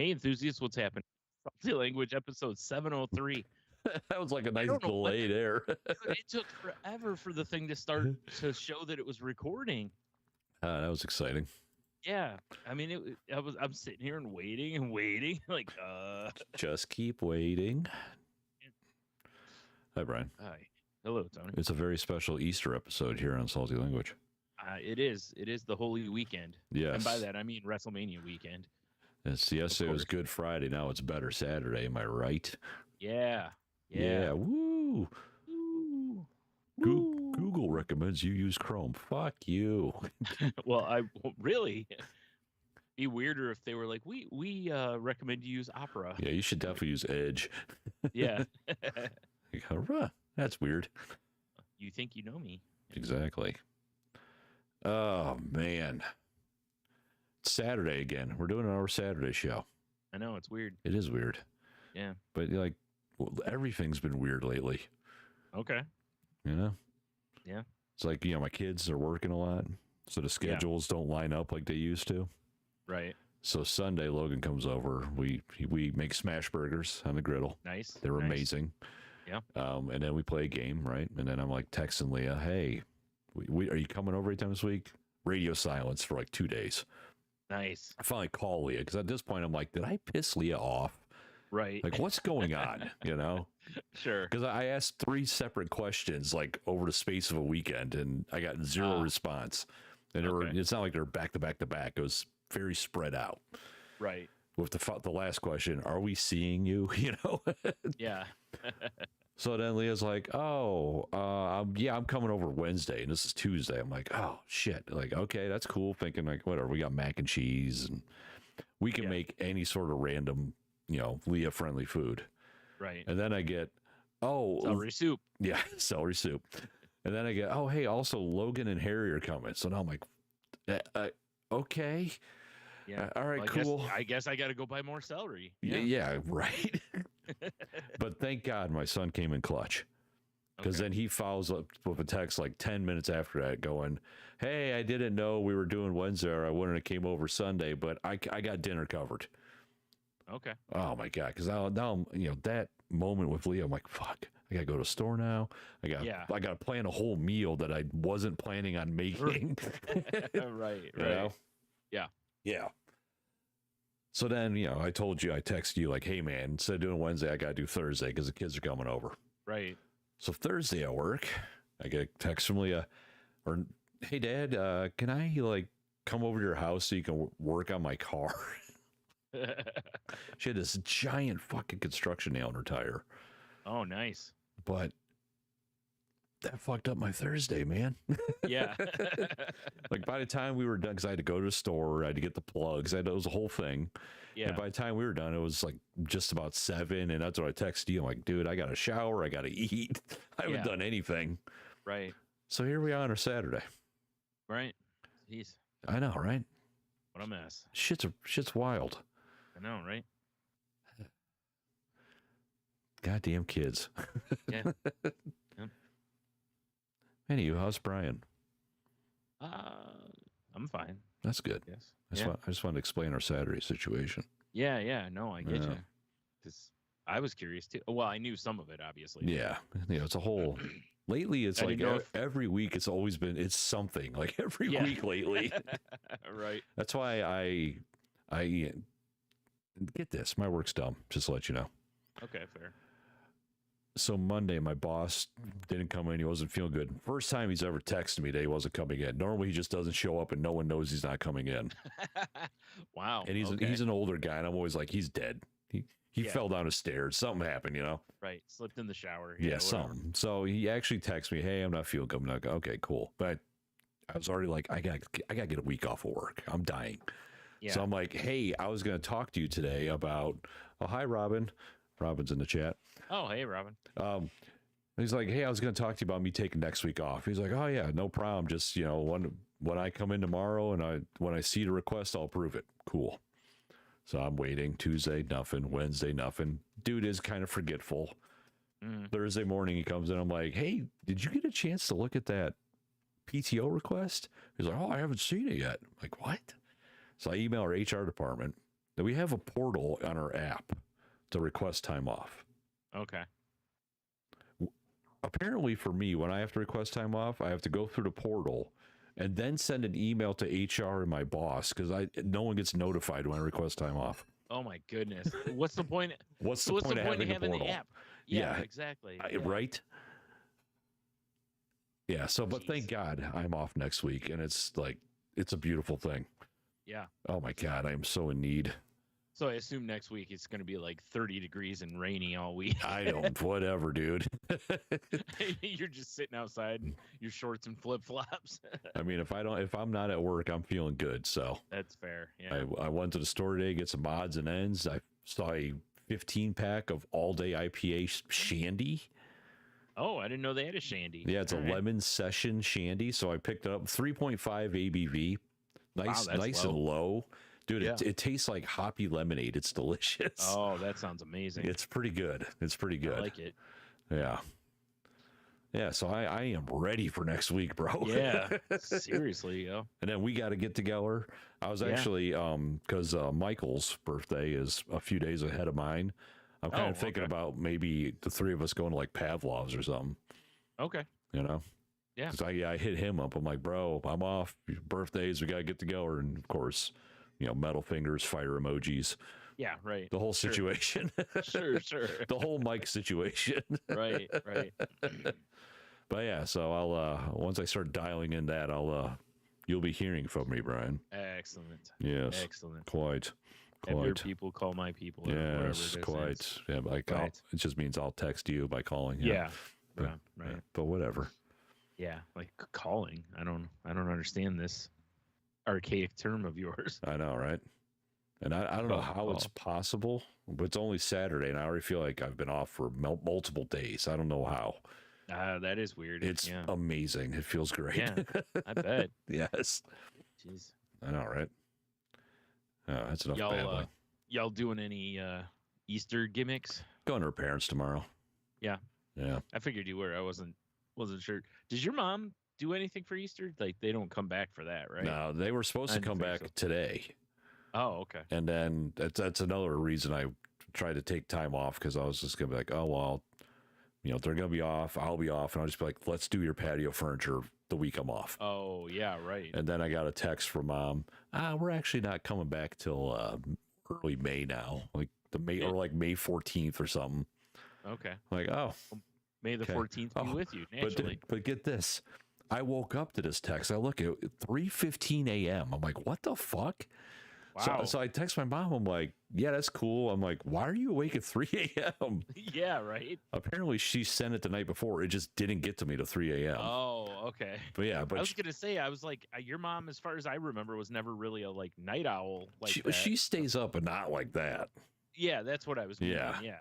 Hey, enthusiasts, what's happening? Salty Language episode 703. That was like a nice delay there. It took forever for the thing to start to show that it was recording. That was exciting. Yeah, I mean, I'm sitting here and waiting, like, Just keep waiting. Hi, Brian. Hi. Hello, Tony. It's a very special Easter episode here on Salty Language. It is the Holy Weekend. Yes. And by that, I mean WrestleMania weekend. Yes, it was Good Friday. Now it's Better Saturday. Am I right? Yeah. Woo. Ooh. Google recommends you use Chrome. Fuck you. Well, I really be weirder if they were like, we recommend you use Opera. Yeah, you should definitely use Edge. Yeah. That's weird. You think you know me. Exactly. Oh, man. It's Saturday again. We're doing our Saturday show. I know, it's weird. It is weird. Yeah. But, everything's been weird lately. Okay. You know? Yeah. It's like, my kids are working a lot, so the schedules don't line up like they used to. Right. So Sunday, Logan comes over. We make smash burgers on the griddle. Nice. They're amazing. Yeah. And then we play a game, right? And then I'm like texting Leah, hey, are you coming over anytime this week? Radio silence for like 2 days. Nice. I finally call Leah because at this point I'm like, did I piss Leah off? Right. Like, what's going on? Sure. Because I asked 3 separate questions like over the space of a weekend, and I got 0 response. And it's not like they're back to back to back. It was very spread out. Right. With the last question, are we seeing you? Yeah. So then Leah's like, I'm coming over Wednesday, and this is Tuesday. I'm like, oh, shit. Like, okay, that's cool. Thinking, like, whatever. We got mac and cheese, and we can make any sort of random, Leah-friendly food. Right. And then I get, celery soup. Yeah, celery soup. And then I get, hey, also Logan and Harry are coming. So now I'm like, okay. Yeah. All right, cool. I guess I got to go buy more celery. Yeah, right. But thank God my son came in clutch, because then he follows up with a text like 10 minutes after that going, hey, I didn't know we were doing Wednesday, or I wouldn't have came over Sunday, but I got dinner covered. Okay. Oh, my God. Because now, that moment with Leo, I'm like, fuck, I got to go to the store now. I got to plan a whole meal that I wasn't planning on making. Right. Yeah. So then, I told you, I texted you like, hey, man, instead of doing Wednesday, I got to do Thursday because the kids are coming over. Right. So Thursday at work, I get a text from Leah, or, hey, Dad, can I come over to your house so you can work on my car? She had this giant fucking construction nail in her tire. Oh, nice. But that fucked up my Thursday, man. Yeah. Like by the time we were done, because I had to go to the store, I had to get the plugs, it was a whole thing. Yeah. And by the time we were done, it was like just about 7, and that's what I texted you. I'm like, dude, I got to shower, I got to eat. I haven't done anything. Right. So here we are on a Saturday. Right. Jeez. I know, right? What a mess. Shit's wild. I know, right? Goddamn kids. Yeah. Anywho, how's Brian? I'm fine. That's good. Yes. I just wanted to explain our Saturday situation. Yeah. No, I get you. Because I was curious too. Well, I knew some of it, obviously. Yeah. It's a whole. Lately, it's like every week. It's something like every week lately. Right. That's why I get this. My work's dumb. Just to let you know. Okay, fair. So Monday, my boss didn't come in. He wasn't feeling good. First time he's ever texted me that he wasn't coming in. Normally, he just doesn't show up and no one knows he's not coming in. Wow. And he's an older guy, and I'm always like, he's dead. He fell down the stairs. Something happened, Right. Slipped in the shower. Yeah, something. So he actually texted me, hey, I'm not feeling good. I'm like, okay, cool. But I was already like, I got to get a week off of work. I'm dying. Yeah. So I'm like, hey, I was going to talk to you today about, hi, Robin. Robin's in the chat. Oh, hey, Robin. He's like, hey, I was going to talk to you about me taking next week off. He's like, oh, yeah, no problem. Just, when I come in tomorrow and when I see the request, I'll approve it. Cool. So I'm waiting. Tuesday, nothing. Wednesday, nothing. Dude is kind of forgetful. Thursday morning, he comes in. I'm like, hey, did you get a chance to look at that PTO request? He's like, oh, I haven't seen it yet. I'm like, what? So I email our HR department. that we have a portal on our app to request time off. Okay. Apparently for me, when I have to request time off, I have to go through the portal and then send an email to HR and my boss because no one gets notified when I request time off. Oh my goodness. What's the point? What's the point of having the app? Yeah, exactly. Right? Yeah, so, but thank God I'm off next week, and it's a beautiful thing. Yeah. Oh my God, I am so in need. So I assume next week it's going to be like 30 degrees and rainy all week. I don't, whatever, dude. You're just sitting outside in your shorts and flip-flops. I mean, if I'm not at work, I'm feeling good, so. That's fair, yeah. I went to the store today, get some odds and ends. I saw a 15-pack of all-day IPA shandy. Oh, I didn't know they had a shandy. Yeah, it's a lemon session shandy. So I picked it up, 3.5 ABV. Nice and low. Dude, it tastes like hoppy lemonade. It's delicious. Oh, that sounds amazing. It's pretty good. I like it. Yeah. Yeah, so I am ready for next week, bro. Yeah, seriously, yo. And then we got to get together. I was actually, because Michael's birthday is a few days ahead of mine. I'm kind of thinking about maybe the three of us going to like Pavlov's or something. Okay. You know? Yeah. 'Cause I hit him up. I'm like, bro, I'm off. Birthdays, we got to get together. And of course, metal fingers, fire emojis. Yeah, right. The whole situation. Sure. The whole Mike situation. Right. But yeah, so I'll, once I start dialing in that, you'll be hearing from me, Brian. Excellent. Yes. Excellent. Quite. Have your people call my people. Yes, quite. Yeah, it just means I'll text you by calling. Yeah. But, right. But whatever. Yeah, like calling. I don't understand this archaic term of yours. I know, right? And I don't know how it's possible, but it's only Saturday, and I already feel like I've been off for multiple days. I don't know how. That is weird. It's amazing. It feels great. Yeah, I bet. Yes. Jeez. I know, right? Oh, that's enough babbling. Y'all doing any Easter gimmicks? Going to her parents tomorrow. Yeah. Yeah. I figured you were. I wasn't sure. Does your mom do anything for Easter? Like they don't come back for that, right? No, they were supposed to come back today. Oh, okay. And then that's another reason I tried to take time off, because I was just gonna be like, oh well, they're gonna be off, I'll be off, and I'll just be like, let's do your patio furniture the week I'm off. Oh yeah, right. And then I got a text from Mom. We're actually not coming back till early May now, like May 14th or something. Okay. Like, oh, May the 14th be with you naturally. But get this, I woke up to this text. I look at 3:15 a.m. I'm like, what the fuck? Wow. So I text my mom. I'm like, yeah, that's cool. I'm like, why are you awake at 3 a.m.? Yeah, right. Apparently she sent it the night before. It just didn't get to me to 3 a.m. Oh, okay. But yeah, I was gonna say, I was like, your mom, as far as I remember, was never really a night owl she stays up, but not like that. Yeah, that's what I was meaning. Yeah.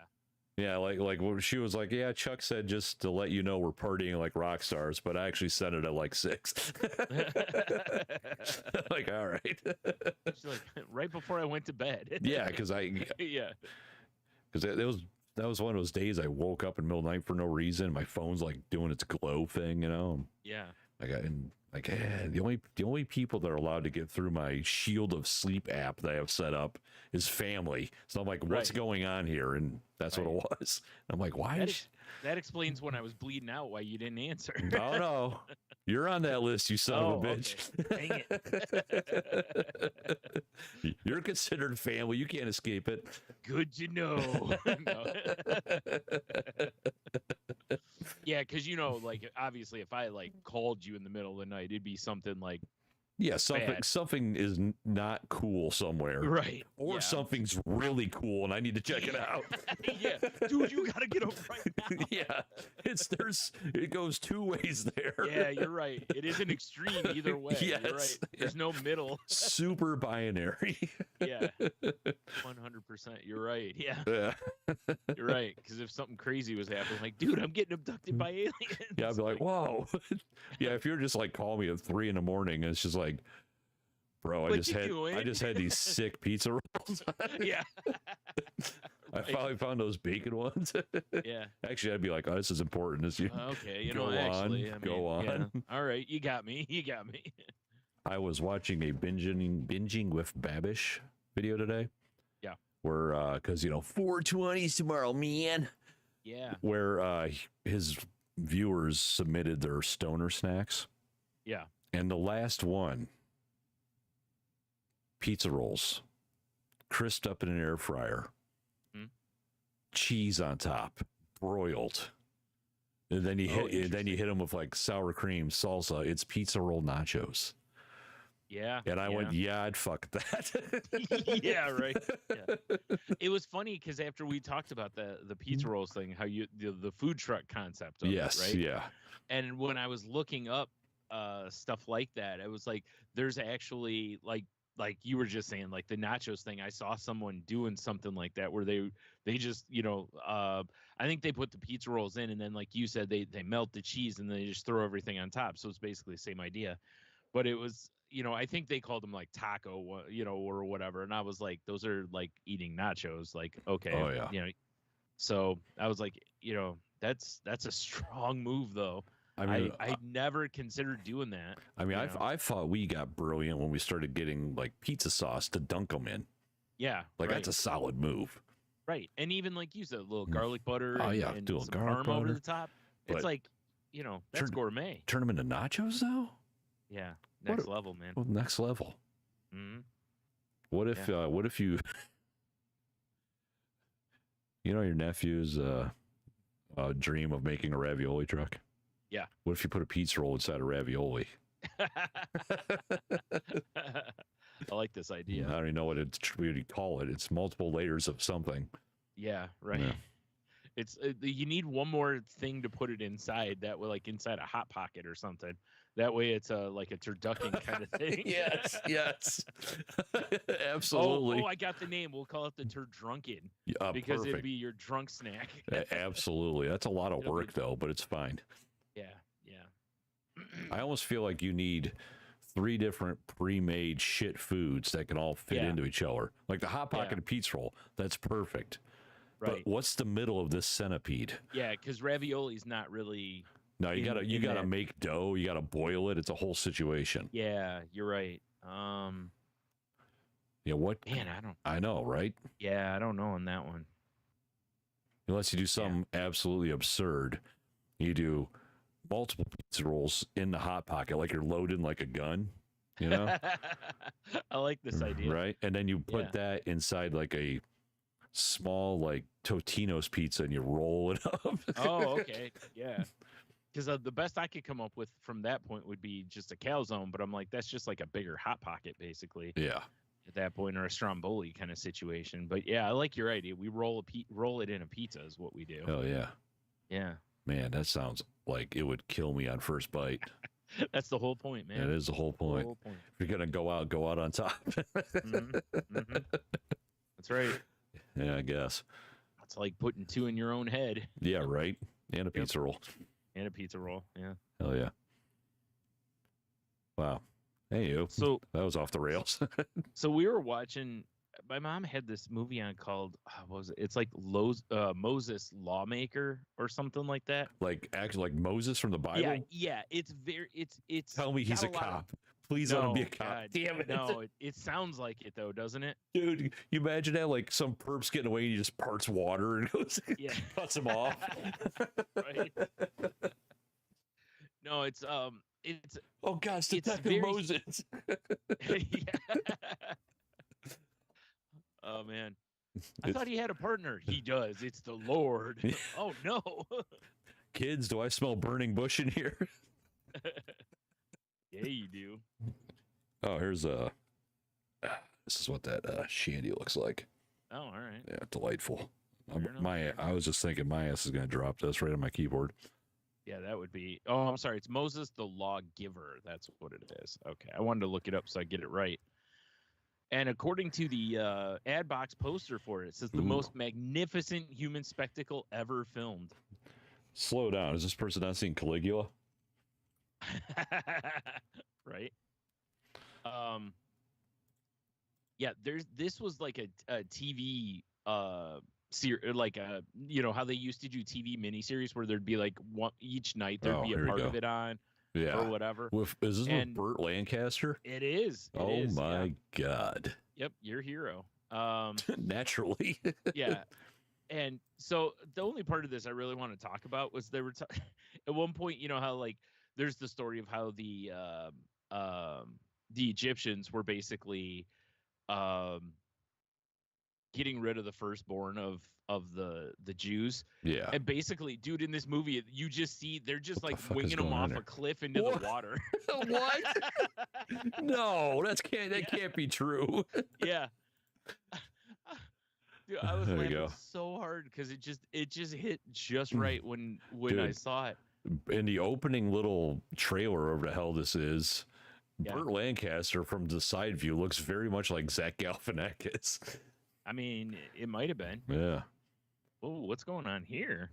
Yeah, like she was like, yeah, Chuck said just to let you know we're partying like rock stars, but I actually sent it at 6. Like, all right. She's like, right before I went to bed. Yeah, because that was one of those days I woke up in the middle of the night for no reason. My phone's doing its glow thing, Yeah. The only people that are allowed to get through my Shield of Sleep app that I have set up is family. So I'm like, what's going on here? And that's what it was. And I'm like, why? That explains when I was bleeding out why you didn't answer. Oh no, you're on that list, you son of a bitch. Okay. Dang it. You're considered family. You can't escape it. Good to know. Yeah, because obviously if I called you in the middle of the night, it'd be something like, yeah, something is not cool somewhere, right? Or something's really cool, and I need to check it out. Yeah, dude, you gotta get up right now. Yeah, it goes two ways there. Yeah, you're right. It is an extreme either way. Yes. You're right. There's no middle. Super binary. Yeah, 100%. You're right. Yeah, you're right. Because if something crazy was happening, like, dude, I'm getting abducted by aliens. Yeah, I'd be like, whoa. Yeah, if you're just calling me at 3 a.m. and it's just like, bro, I just had these sick pizza rolls. Yeah. I finally found those bacon ones. Yeah. Actually, I'd be like, oh, this is important. Okay, go on. Yeah. All right, you got me. I was watching a binging with Babish video today. where because 420s tomorrow, man. Yeah. Where his viewers submitted their stoner snacks. Yeah. And the last one, pizza rolls, crisped up in an air fryer, cheese on top, broiled. And then you hit them with like sour cream, salsa. It's pizza roll nachos. Yeah. And I went, yeah, I'd fuck that. Yeah, right. Yeah. It was funny because after we talked about the pizza rolls thing, how the food truck concept of yes, it, right? Yeah. And when I was looking up stuff like that, it was like there's actually like you were just saying, like the nachos thing. I saw someone doing something like that where they just I think they put the pizza rolls in, and then like you said, they melt the cheese and they just throw everything on top. So it's basically the same idea, but it was I think they called them like taco, or whatever. And I was like, those are like eating nachos. Like, okay, oh yeah, So I was like, that's a strong move though. I mean, I never considered doing that. I mean, I thought we got brilliant when we started getting like pizza sauce to dunk them in. Yeah, like that's a solid move. Right, and even like you said, a little garlic butter. Oh yeah, and do a some garlic parm butter over the top. It's like, that's gourmet. Turn them into nachos though. Yeah, next level, man. Well, next level. Mm-hmm. What if you, your nephew's dream of making a ravioli truck? Yeah. What if you put a pizza roll inside a ravioli? I like this idea. I don't even know what you call it. It's multiple layers of something. Yeah, right. Yeah. It's you need one more thing to put it inside. That way, like inside a hot pocket or something. That way, it's like a turducken kind of thing. yes, absolutely. Oh, I got the name. We'll call it the Turdrunken because perfect. It'd be your drunk snack. Absolutely, that's a lot of work though, but it's fine. Yeah. I almost feel like you need 3 different pre-made shit foods that can all fit into each other. Like the hot pocket and pizza roll, that's perfect. Right. But what's the middle of this centipede? Yeah, because ravioli's not really. No, you gotta make dough. You gotta boil it. It's a whole situation. Yeah, you're right. What? Man, I know, right? Yeah, I don't know on that one. Unless you do something absolutely absurd, you do multiple pizza rolls in the hot pocket, like you're loading like a gun. I like this idea. Right, and then you put that inside like a small like Totino's pizza, and you roll it up. Oh, okay, yeah. Because the best I could come up with from that point would be just a calzone, but I'm like, that's just like a bigger hot pocket, basically. Yeah. At that point, or a stromboli kind of situation. But yeah, I like your idea. We roll it in a pizza is what we do. Oh yeah. Yeah. Man, that sounds like it would kill me on first bite. That's the whole point, man. That is the whole point. If you're gonna go out on top. That's right. Yeah, I guess. It's like putting 2 in your own head. Yeah, right. And a pizza roll. And a pizza roll. Yeah. Hell yeah. Wow. Hey, you. So that was off the rails. So we were watching. My mom had this movie on called what was it? It's like Moses Lawmaker or something like that. Like actually, like Moses from the Bible. Yeah. It's very. It's. Tell me he's a cop. Please let him be a cop. God, damn it. No, it sounds like it though, doesn't it? Dude, you imagine that, like some perp's getting away and he just parts water and goes cuts him off. Right. No, it's oh gosh, Detective Moses. Oh man. I thought he had a partner. He does. It's the Lord. Oh no. Kids, do I smell burning bush in here? Yeah, you do. Oh, here's this is what that shandy looks like. Oh, all right. Yeah, delightful. I was just thinking my ass is gonna drop this right on my keyboard. Yeah, that would be. Oh, I'm sorry. It's Moses the Lawgiver. That's what it is. Okay, I wanted to look it up so I get it right. And according to the ad box poster for it, it says the most magnificent human spectacle ever filmed. Slow down. Is this person not seeing Caligula? Right. Yeah, this was like a TV series, like how they used to do TV miniseries where there'd be like each night there'd be a part of it on, or whatever. Is this with Burt Lancaster? It is. My God. Yep, your hero. Naturally. Yeah. And so the only part of this I really want to talk about was they were at one point, you know how like there's the story of how the Egyptians were basically um, getting rid of the firstborn of the Jews. Yeah. And basically, dude, in this movie, you just see they're just What like the fuck is winging them going on off there? a cliff into What? the water. What? No, that can't be true. Yeah. Dude, I was There you laughing go. so hard because it just hit just Mm. right when I Dude. saw it. In the opening little trailer of the hell this is, Yeah. Burt Lancaster from the side view looks very much like Zach Galifianakis. I mean, it might have been. Yeah. Oh, what's going on here?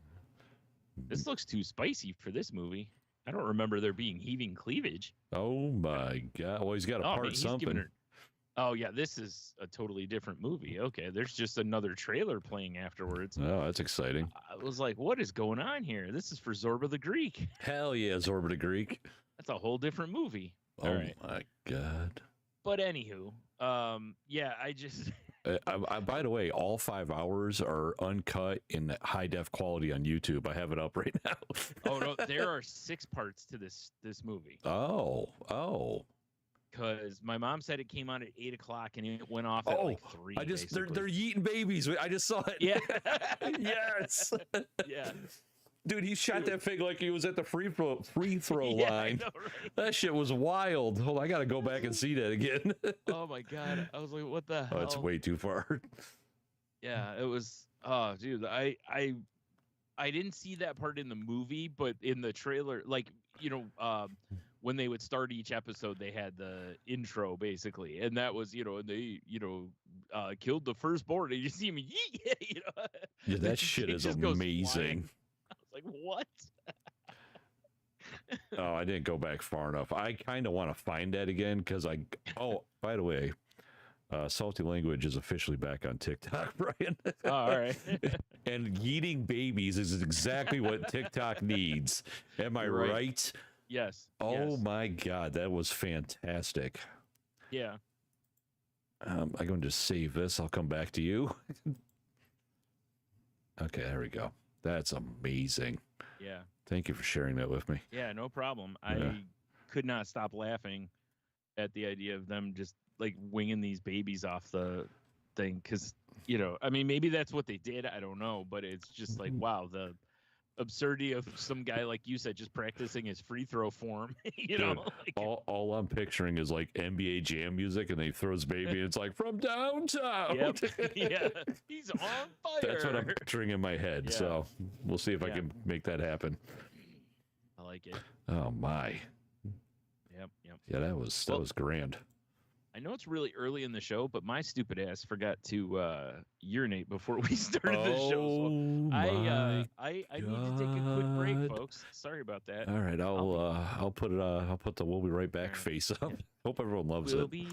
This looks too spicy for this movie. I don't remember there being heaving cleavage. Oh my god. Well, he's got to Oh, part man, he's something. giving her. Oh yeah, this is a totally different movie. Okay, there's just another trailer playing afterwards. Oh, that's exciting. I was like, what is going on here? This is for Zorba the Greek. Hell yeah, Zorba the Greek. That's a whole different movie. Oh All right. my god. But anywho, yeah, I just By the way, all 5 hours are uncut in high def quality on YouTube. I have it up right now. Oh no, there are 6 parts to this movie. Oh. Because my mom said it came on at 8 o'clock and it went off at like 3. They're yeeting babies. I just saw it. Yeah. Yes. Yeah. Dude, he shot that thing like he was at the free throw Yeah, I line. know, right? That shit was wild. Hold on, I gotta go back and see that again. Oh my god. I was like, what the hell? Oh, it's way too far. Yeah, it was. Oh, dude, I didn't see that part in the movie, but in the trailer, like when they would start each episode, they had the intro basically, and that was and they killed the firstborn, and you see him, Yeah, that shit is amazing. I was like, what? Oh, I didn't go back far enough. I kind of want to find that again because by the way, Salty Language is officially back on TikTok, Brian. Oh, all right. And yeeting babies is exactly what TikTok needs. Am I You're right? Yes. Oh yes. my God, that was fantastic. Yeah. I'm going to save this. I'll come back to you. Okay, there we go. That's amazing. Yeah. Thank you for sharing that with me. Yeah, no problem. Yeah. I could not stop laughing at the idea of them just like winging these babies off the thing because I mean, maybe that's what they did, I don't know, but it's just like, wow, the absurdity of some guy like you said just practicing his free throw form. Dude, all I'm picturing is like NBA Jam music, and they throw his baby, and it's like from downtown. Yep. Yeah, he's on fire. That's what I'm picturing in my head. Yeah. So we'll see if I can make that happen. I like it. Oh my. Yep. Yeah, that was grand. I know it's really early in the show, but my stupid ass forgot to urinate before we started the show. So I need to take a quick break, folks. Sorry about that. All right, I'll put the "We'll be right back" face up. Hope everyone loves it. We'll be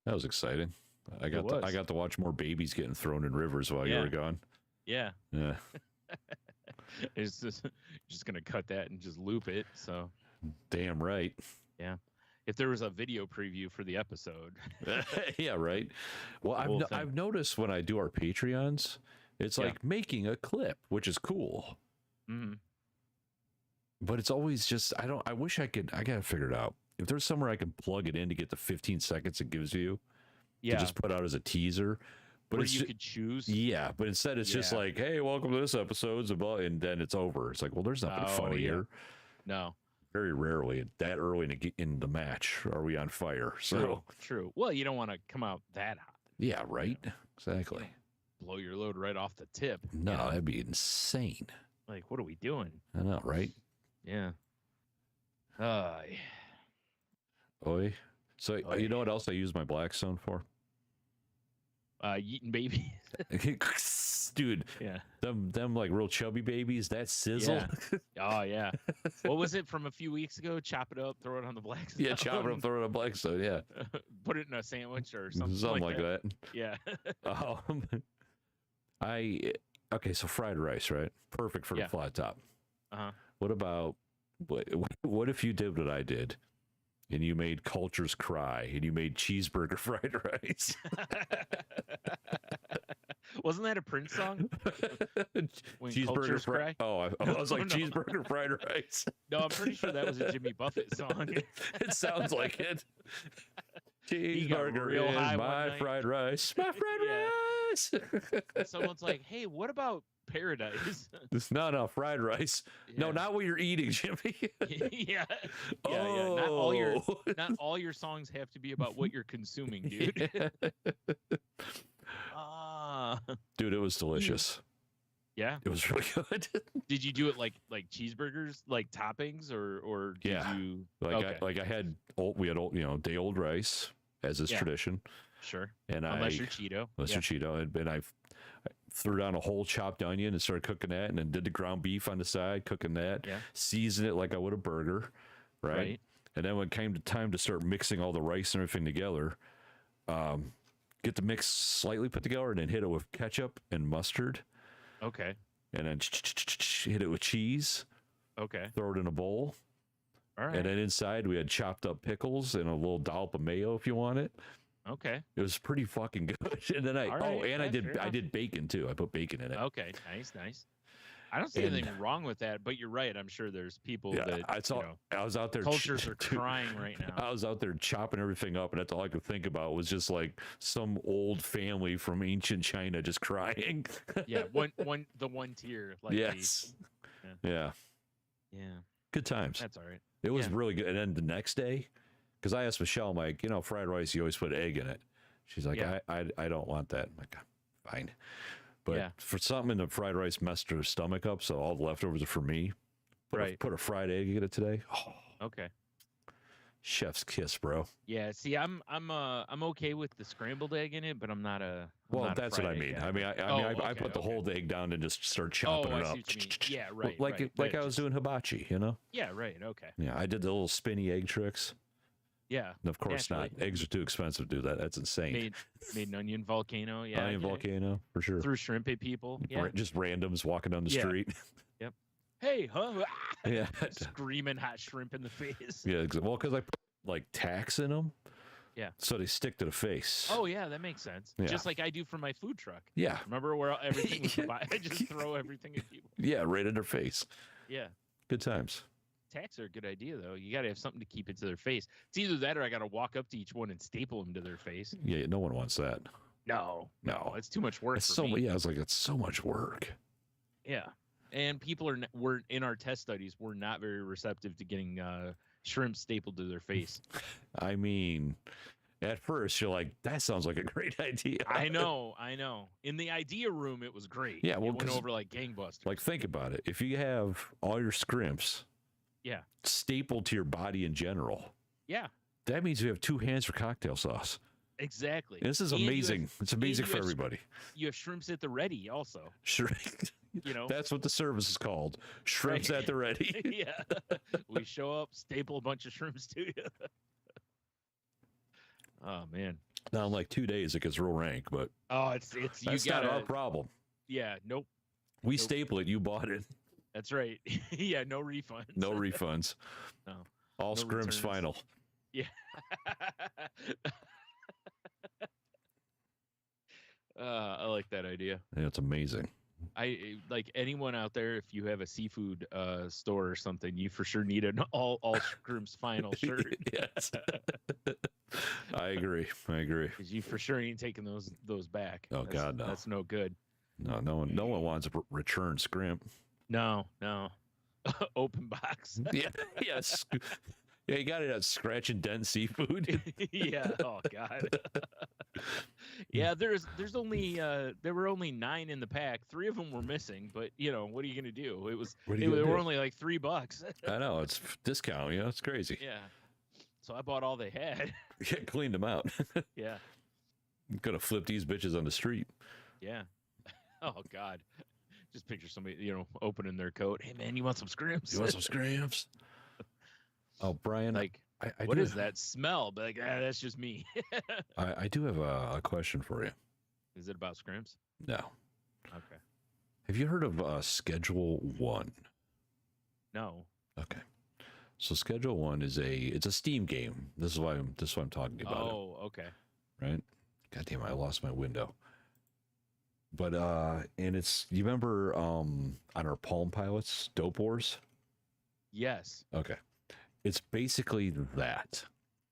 That was exciting. I got to watch more babies getting thrown in rivers while you were gone. Yeah. Yeah. It's just gonna cut that and just loop it. So. Damn right. Yeah. If there was a video preview for the episode. Yeah, right. Well, I've noticed when I do our Patreons, it's like making a clip, which is cool. Mm-hmm. But it's always just I gotta figure it out. If there's somewhere I can plug it in to get the 15 seconds it gives you to just put out as a teaser. But where you could choose. Yeah, but instead it's just like, hey, welcome to this episode, and then it's over. It's like, well, there's nothing funny here. No. Very rarely that early in the match are we on fire. So true. Well, you don't want to come out that hot. Yeah, right. You know? Exactly. Blow your load right off the tip. No, that'd be insane. Like, what are we doing? I know, right? Yeah. Oi. So you know what else I use my Blackstone for? Yeeting babies. Dude. Yeah. Them like real chubby babies, that sizzle. Yeah. Oh yeah. What was it from a few weeks ago? Chop it up, throw it on the Blackstone. Yeah, chop it up, throw it on Blackstone, yeah. Put it in a sandwich or something like that. Yeah. Okay, so fried rice, right? Perfect for the flat top. Uh-huh. What if you did what I did? And you made Cultures Cry, and you made cheeseburger fried rice. Wasn't that a Prince song? Cheeseburger Cry? Oh, I was like cheeseburger fried rice. No, I'm pretty sure that was a Jimmy Buffett song. It sounds like it. Cheeseburger is my fried rice. My fried rice. Someone's like, hey, what about Paradise? No, fried rice. Yeah. No, not what you're eating, Jimmy. Yeah. Not all your songs have to be about what you're consuming, dude. Dude, it was delicious. Yeah, it was really good. Did you do it like cheeseburgers, like toppings, or did you? I had we had day old rice as is tradition. Sure. And unless you're Cheeto. And I threw down a whole chopped onion and started cooking that, and then did the ground beef on the side, cooking that. Yeah. Seasoned it like I would a burger, right? And then when it came to time to start mixing all the rice and everything together, get the mix slightly put together, and then hit it with ketchup and mustard. Okay. And then hit it with cheese. Okay. Throw it in a bowl. All right. And then inside we had chopped up pickles and a little dollop of mayo if you want it. Okay. It was pretty fucking good. And then I did bacon too. I put bacon in it. Okay. Nice. I don't see anything wrong with that, but you're right. I'm sure there's people that I was out there. Cultures are crying right now. I was out there chopping everything up, and that's all I could think about was just like some old family from ancient China just crying. Yeah, the one tier. Like yes. Yeah. Good times. That's all right. It was really good. And then the next day, because I asked Michelle, I'm like, fried rice, you always put egg in it. She's like, I don't want that. I'm like, fine. But for something in the fried rice messed her stomach up, so all the leftovers are for me. Put a fried egg in it today. Oh, okay. Chef's kiss, bro. Yeah. See, I'm okay with the scrambled egg in it, but I'm not a. That's what I mean. I mean, I put the whole egg down and just start chopping it up. Yeah, right. Like I was doing hibachi, Yeah, right. Okay. Yeah, I did the little spinny egg tricks. Yeah. And of course not. Eggs are too expensive to do that. That's insane. Made an onion volcano. Yeah. Onion volcano, for sure. Threw shrimp at people. Yeah. Just randoms walking down the street. Yep. Hey, huh? Yeah. Screaming hot shrimp in the face. Yeah, well, because I put like tacks in them. Yeah. So they stick to the face. Oh, yeah, that makes sense. Yeah. Just like I do for my food truck. Yeah. Remember where everything was I just throw everything at people. Yeah, right in their face. Yeah. Good times. Tacks are a good idea, though. You got to have something to keep it to their face. It's either that or I got to walk up to each one and staple them to their face. Yeah, no one wants that. No, it's too much work. It's me. Yeah, I was like, it's so much work. Yeah, and people were in our test studies. We're not very receptive to getting shrimp stapled to their face. I mean, at first you're like, that sounds like a great idea. I know. In the idea room, it was great. Yeah, well, it went over like gangbusters. Like, think about it. If you have all your scrimps. Yeah. Stapled to your body in general. Yeah. That means you have two hands for cocktail sauce. Exactly. And this is amazing. It's amazing for everybody. You have shrimps at the ready also. Sure. That's what the service is called. Shrimps at the ready. Yeah. We show up, staple a bunch of shrimps to you. Oh, man. Now in like 2 days it gets real rank, but Oh, it's you that's gotta. not our problem. Yeah, nope. We staple it. You bought it. That's right. Yeah, no refunds. No refunds. No. All No scrims returns. final. Yeah. I like that idea. Yeah, it's amazing. I like anyone out there. If you have a seafood store or something, you for sure need an all scrims final shirt. Yes. I agree. Because you for sure ain't taking those back. Oh, God, no. That's no good. No one wants a return scrimp. No. Open box. Yeah. Yes. Yeah, you got it at Scratch and Dent Seafood. Yeah. Oh God. Yeah. There's only there were only 9 in the pack. 3 of them were missing. But what are you gonna do? They were only like $3. I know, it's discount. It's crazy. Yeah. So I bought all they had. Yeah, cleaned them out. Yeah. Could have flipped these bitches on the street. Yeah. Oh God. Just picture somebody, opening their coat. Hey man, you want some scrimps? You want some scrimps? Oh, Brian, like, I what is that smell? But like, that's just me. I do have a question for you. Is it about scrimps? No. Okay. Have you heard of Schedule 1? No. Okay. So Schedule 1 is it's a Steam game. This is why I'm talking about it. Oh, okay. Right? God damn, I lost my window. But and it's, you remember on our Palm Pilots, Dope Wars? Yes. Okay. It's basically that.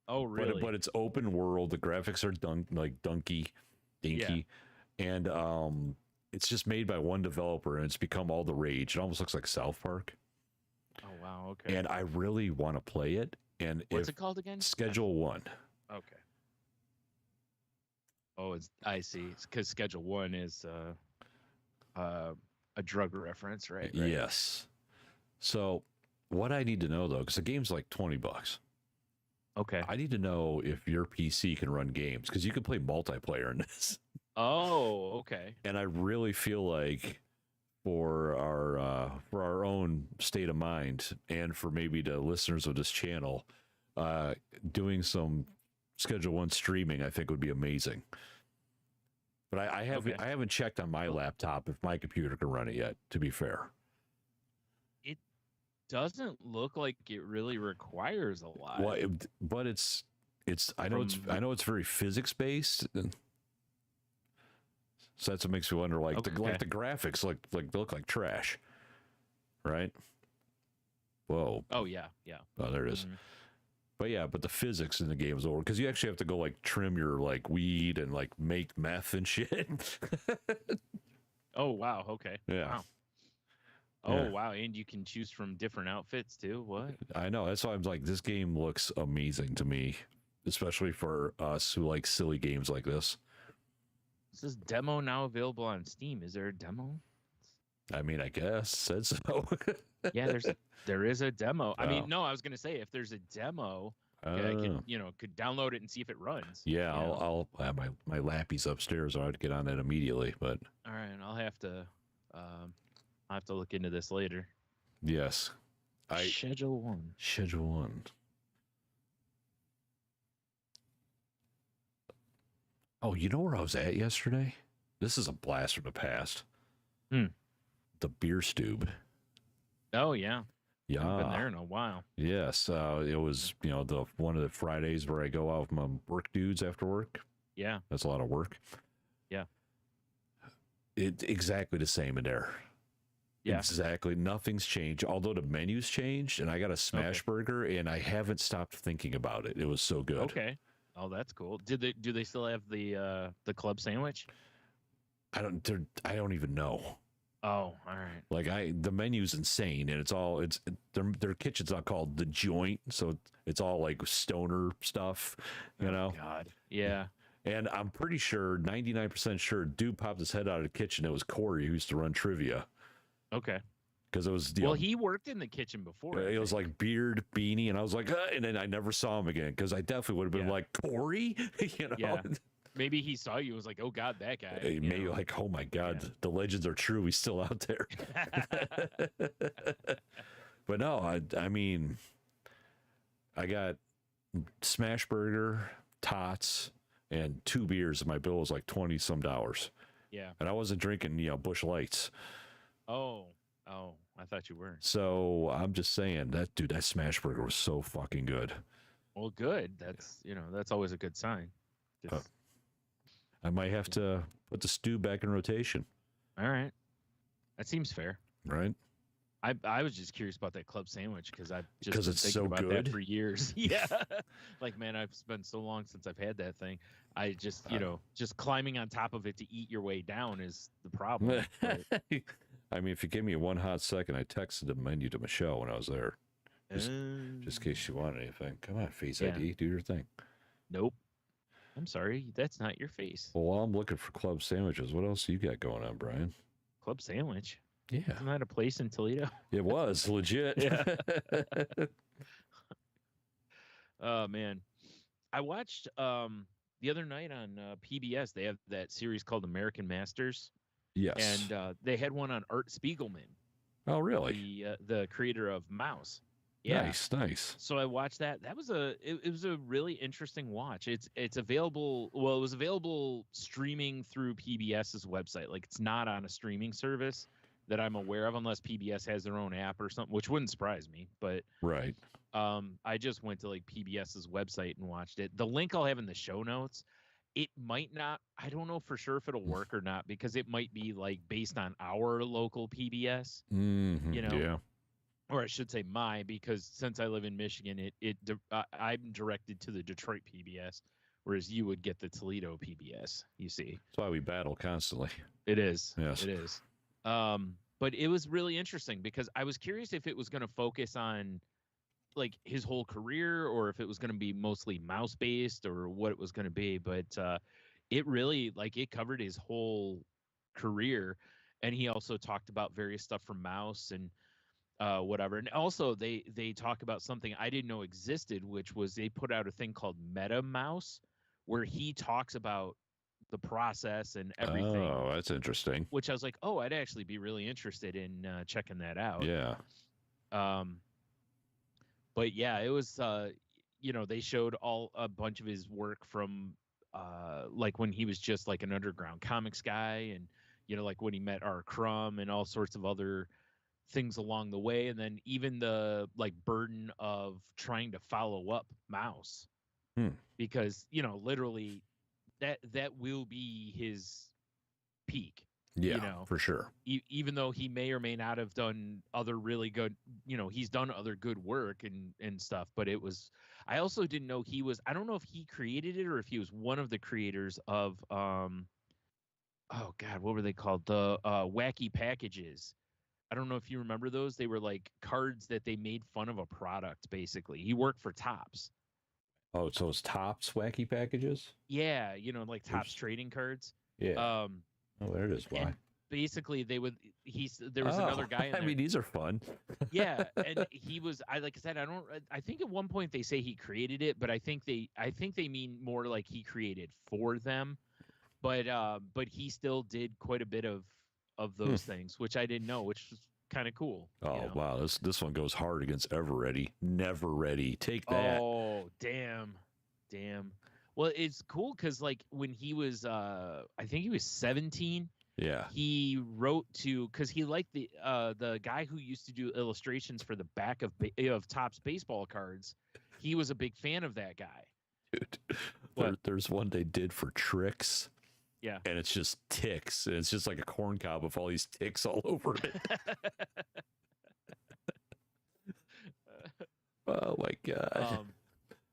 Oh, really? But it's open world. The graphics are dinky, Yeah. and it's just made by one developer, and it's become all the rage. It almost looks like South Park. Oh wow, okay. And I really want to play it. And what's it called again? Schedule 1. Okay. Oh, I see. Because Schedule 1 is a drug reference, right? Yes. So what I need to know though, because the game's like $20. Okay. I need to know if your PC can run games, because you can play multiplayer in this. Oh, okay. And I really feel like for our own state of mind, and for maybe the listeners of this channel, doing some Schedule 1 streaming, I think would be amazing. But I haven't checked on my laptop if my computer can run it yet, to be fair. It doesn't look like it really requires a lot. Well, but it's I know it's very physics based. So that's what makes me wonder, like the graphics look like trash, right? Whoa. Oh yeah. Oh, there it is. Mm-hmm. But yeah, but the physics in the game is over, because you actually have to go like trim your like weed and like make meth and shit. Oh wow. Okay. Yeah. Wow. Oh wow, and you can choose from different outfits too. What? I know. That's why I'm like, this game looks amazing to me, especially for us who like silly games like this. Is this demo now available on Steam? Is there a demo? I mean, I guess said so. Yeah, there is a demo. I mean, no, I was gonna say, if there's a demo, I could download it and see if it runs. Yeah, I'll have my lappies upstairs. I'd get on it immediately. But all right, I'll have to look into this later. Yes, Schedule 1. Schedule 1. Oh, you know where I was at yesterday? This is a blast from the past. The beer stube. Oh yeah. Yeah. I've been there in a while. Yes. It was, the one of the Fridays where I go out with my work dudes after work. Yeah. That's a lot of work. Yeah. It's exactly the same in there. Yeah. Exactly. Nothing's changed. Although the menu's changed, and I got a smash burger, and I haven't stopped thinking about it. It was so good. Okay. Oh, that's cool. Do they still have the club sandwich? I don't even know. Oh, all right. Like the menu's insane, and their kitchen's not called The Joint, so it's all like stoner stuff, Oh, God. Yeah. And I'm pretty sure, 99% sure, dude popped his head out of the kitchen. It was Corey who used to run trivia. Okay. Because it was he worked in the kitchen before. It was like beard, beanie, and I was like, and then I never saw him again, because I definitely would have been like, Corey, Yeah. Maybe he saw you and was like, oh God, that guy. Maybe like, oh my God, the legends are true. He's still out there. But no, I mean, I got smash burger, tots, and 2 beers, and my bill was like $20 some. Yeah. And I wasn't drinking, Busch Lights. Oh, I thought you were. So I'm just saying that smash burger was so fucking good. Well, good. That's always a good sign. I might have to put the stew back in rotation. All right. That seems fair. Right? I was just curious about that club sandwich because I've just because been it's thinking so about good that for years. Yeah. Like, man, I've spent so long since I've had that thing. I just, just climbing on top of it to eat your way down is the problem. I mean, if you give me 1 hot second, I texted the menu to Michelle when I was there. Just in case she wanted anything. Come on, Face ID, do your thing. Nope. I'm sorry, that's not your face. Well, while I'm looking for club sandwiches, what else you got going on, Brian? Club sandwich? Yeah. Isn't that a place in Toledo? It was, legit. Yeah. Oh, man. I watched the other night on PBS, they have that series called American Masters. Yes. And they had one on Art Spiegelman. Oh, really? The creator of Mouse. Yeah. Nice. So I watched that. That was it was a really interesting watch. It's available. Well, it was available streaming through PBS's website. Like, it's not on a streaming service that I'm aware of, unless PBS has their own app or something, which wouldn't surprise me. But right. I just went to like PBS's website and watched it. The link I'll have in the show notes. It might not. I don't know for sure if it'll work or not, because it might be like based on our local PBS. Mm-hmm. Yeah. Or I should say because since I live in Michigan, I'm directed to the Detroit PBS, whereas you would get the Toledo PBS. You see, that's why we battle constantly. It is. Yes, it is. But it was really interesting because I was curious if it was going to focus on like his whole career, or if it was going to be mostly mouse based, or what it was going to be. But it really, like, it covered his whole career, and he also talked about various stuff from Mouse and whatever. And also they talk about something I didn't know existed, which was they put out a thing called Meta Mouse, where he talks about the process and everything. Oh, that's interesting. Which I was like, oh, I'd actually be really interested in checking that out. Yeah. But yeah, it was, they showed a bunch of his work from like when he was just like an underground comics guy, and, like when he met R. Crumb and all sorts of other things along the way. And then even the like burden of trying to follow up Mouse, because, literally that will be his peak. Yeah, for sure. Even though he may or may not have done other really good, he's done other good work and stuff. But I also didn't know I don't know if he created it or if he was one of the creators of, oh God, what were they called? The Wacky Packages. I don't know if you remember those. They were like cards that they made fun of a product, basically. He worked for Topps. Oh, so it's Topps Wacky Packages? Yeah, like Topps trading cards. Yeah. Oh, there it is. Why? Basically, there was another guy in there. I mean, these are fun. Yeah, and he was. Like I said, I think at one point they say he created it, but I think they mean more like he created for them. But he still did quite a bit of those things, which I didn't know, which was kind of cool. Oh wow, this one goes hard against Ever Ready, Never Ready. Take that. Oh damn. Well, it's cool because like when he was, I think he was 17. Yeah. He wrote because he liked the guy who used to do illustrations for the back of Topps baseball cards. He was a big fan of that guy. Dude, there's one they did for Tricks. Yeah. And it's just ticks. And it's just like a corn cob with all these ticks all over it. Oh my God.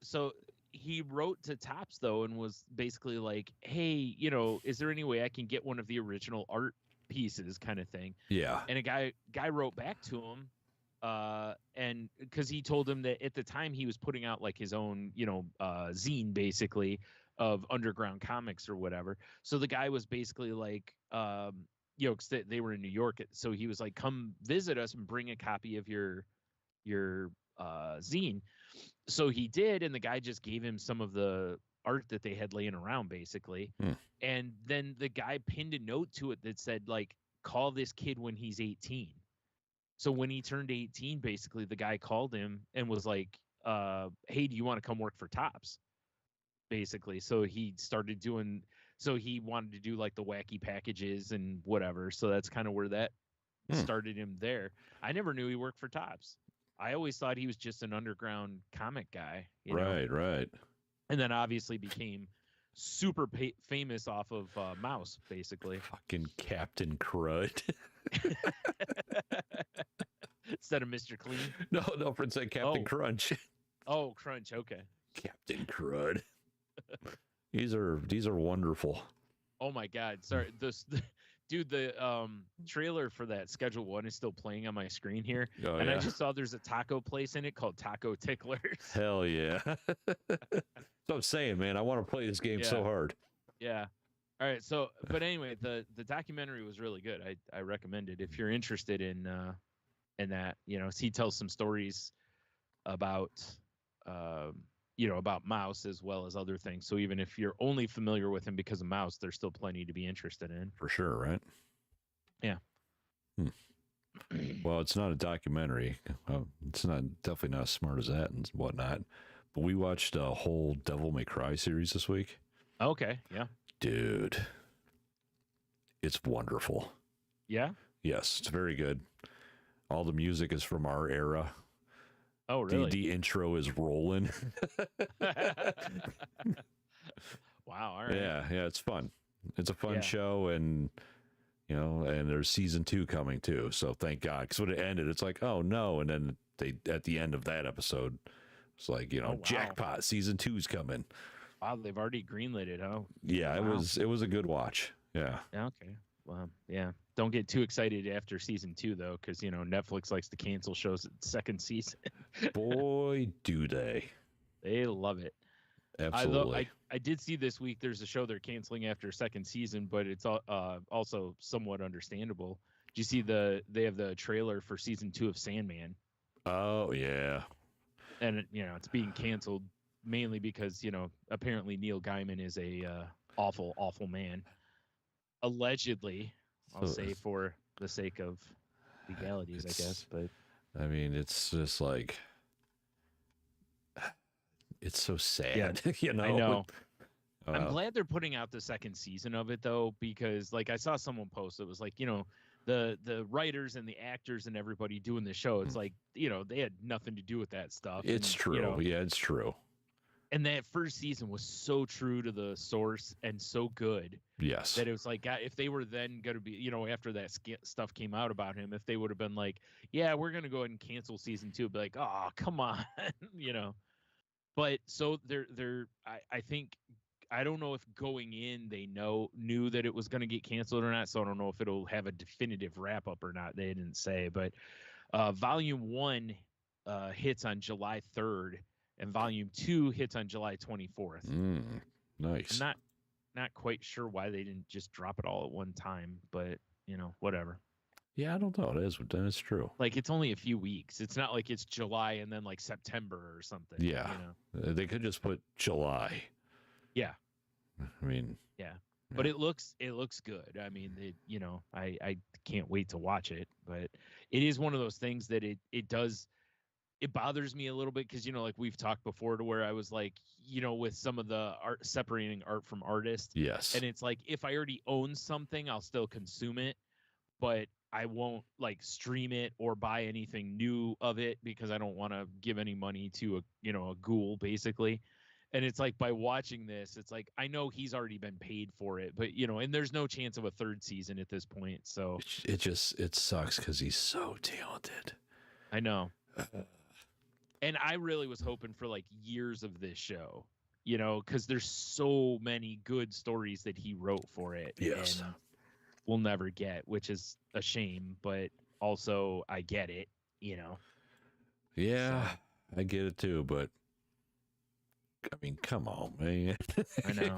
So he wrote to Topps though and was basically like, hey, is there any way I can get one of the original art pieces, kind of thing? Yeah. And a guy wrote back to him, and because he told him that at the time he was putting out like his own, zine basically of underground comics or whatever. So the guy was basically like, because they were in New York, so he was like, come visit us and bring a copy of your zine. So he did, and the guy just gave him some of the art that they had laying around, basically. And then the guy pinned a note to it that said, like, call this kid when he's 18. So when he turned 18, basically, the guy called him and was like, hey, do you want to come work for Topps? basically. So he started doing. So he wanted to do like the wacky packages and whatever. So that's kind of where that started him there. I never knew he worked for Topps. I always thought he was just an underground comic guy. You know? Right. And then obviously became super famous off of Mouse, basically. Fucking Captain Crud. Instead of Mr. Clean. No, for instance, Captain Crunch. Oh, Crunch. Okay. Captain Crud. These are wonderful. Oh my God! Sorry, dude. The trailer for that Schedule 1 is still playing on my screen here, and I just saw there's a taco place in it called Taco Ticklers. Hell yeah! That's what I'm saying, man. I want to play this game so hard. Yeah. All right. So, but anyway, the documentary was really good. I recommend it if you're interested in that. You know, he tells some stories about about Mouse as well as other things. So even if you're only familiar with him because of Mouse, there's still plenty to be interested in. For sure, right? Yeah. Well, it's not a documentary. It's definitely not as smart as that and whatnot. But we watched a whole Devil May Cry series this week. Okay. Yeah. Dude, it's wonderful. Yeah? Yes, it's very good. All the music is from our era. Oh, really? The intro is rolling. Wow. All right. Yeah, it's fun. It's a fun show, and and there's season 2 coming too. So thank God, because when it ended, it's like, oh no, and then they at the end of that episode, it's like jackpot, season 2's coming. Wow, they've already greenlit it, huh? Yeah, wow. it was a good watch. Yeah. Okay. Well, yeah. Don't get too excited after season 2 though, because Netflix likes to cancel shows at second season. Boy, do they! They love it. Absolutely. I did see this week there's a show they're canceling after second season, but it's also somewhat understandable. Did you see they have the trailer for season 2 of Sandman? Oh yeah. And it's being canceled mainly because apparently Neil Gaiman is a awful man. Allegedly, I'll say for the sake of legalities, I guess. But I mean, it's just like, it's so sad. I know. I'm glad they're putting out the second season of it though, because like I saw someone post, it was like the writers and the actors and everybody doing the show. It's like they had nothing to do with that stuff. It's true. Yeah, it's true. And that first season was so true to the source and so good. Yes. That it was like, if they were then going to be, after that stuff came out about him, if they would have been like, yeah, we're going to go ahead and cancel season 2, be like, oh, come on, But so I think, I don't know if going in they knew that it was going to get canceled or not. So I don't know if it'll have a definitive wrap up or not. They didn't say, but volume 1 hits on July 3rd. And volume 2 hits on July 24th. Nice. I'm not quite sure why they didn't just drop it all at one time, but whatever. Yeah, I don't know. That's true. Like it's only a few weeks. It's not like it's July and then like September or something. Yeah. They could just put July. Yeah. I mean. Yeah. But it looks good. I mean, I can't wait to watch it. But it is one of those things that it does. It bothers me a little bit because, like we've talked before, to where I was like, with some of the art, separating art from artist. Yes. And it's like, if I already own something, I'll still consume it, but I won't like stream it or buy anything new of it because I don't want to give any money to a ghoul, basically. And it's like, by watching this, it's like, I know he's already been paid for it, but and there's no chance of a third season at this point. So it sucks because he's so talented. I know. And I really was hoping for like years of this show, because there's so many good stories that he wrote for it. Yes. And we'll never get, which is a shame, but also I get it, Yeah, So, I get it too, but I mean, come on, man. I know.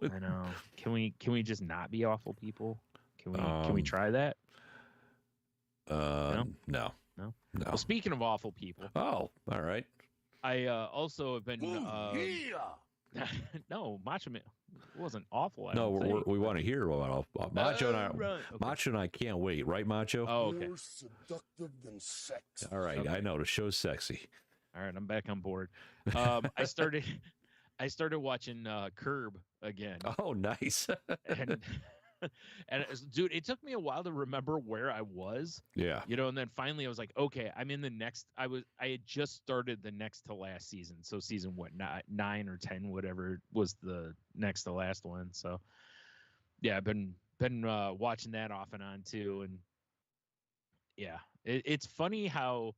I know. Can we just not be awful people? Can we try that? No. No. Well, speaking of awful people. Oh, all right. I also have been. No, Macho Man wasn't awful. We want to hear about Macho and I. Okay. Macho and I can't wait, right, Macho? Oh, okay. More seductive than sex. All right, okay. I know the show's sexy. All right, I'm back on board. I I started watching Curb again, Oh, nice. and dude, it took me a while to remember where I was. Yeah. And then finally I was like, okay, I'm in the next. I had just started the next to last season, so season what, 9 or 10, whatever was the next to last one. So yeah, I've been watching that off and on too, and yeah, it's funny how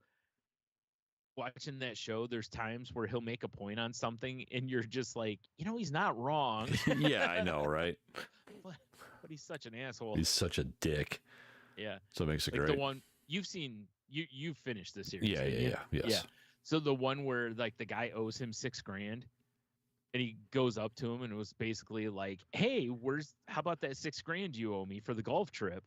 watching that show, there's times where he'll make a point on something and you're just like, he's not wrong. Yeah, I know, right? But he's such an asshole. He's such a dick. Yeah. So it makes it like great. The one you've seen, you've finished the series. Yeah, yes. Yeah. So the one where like the guy owes him $6,000 and he goes up to him and it was basically like, hey, how about that $6,000 you owe me for the golf trip?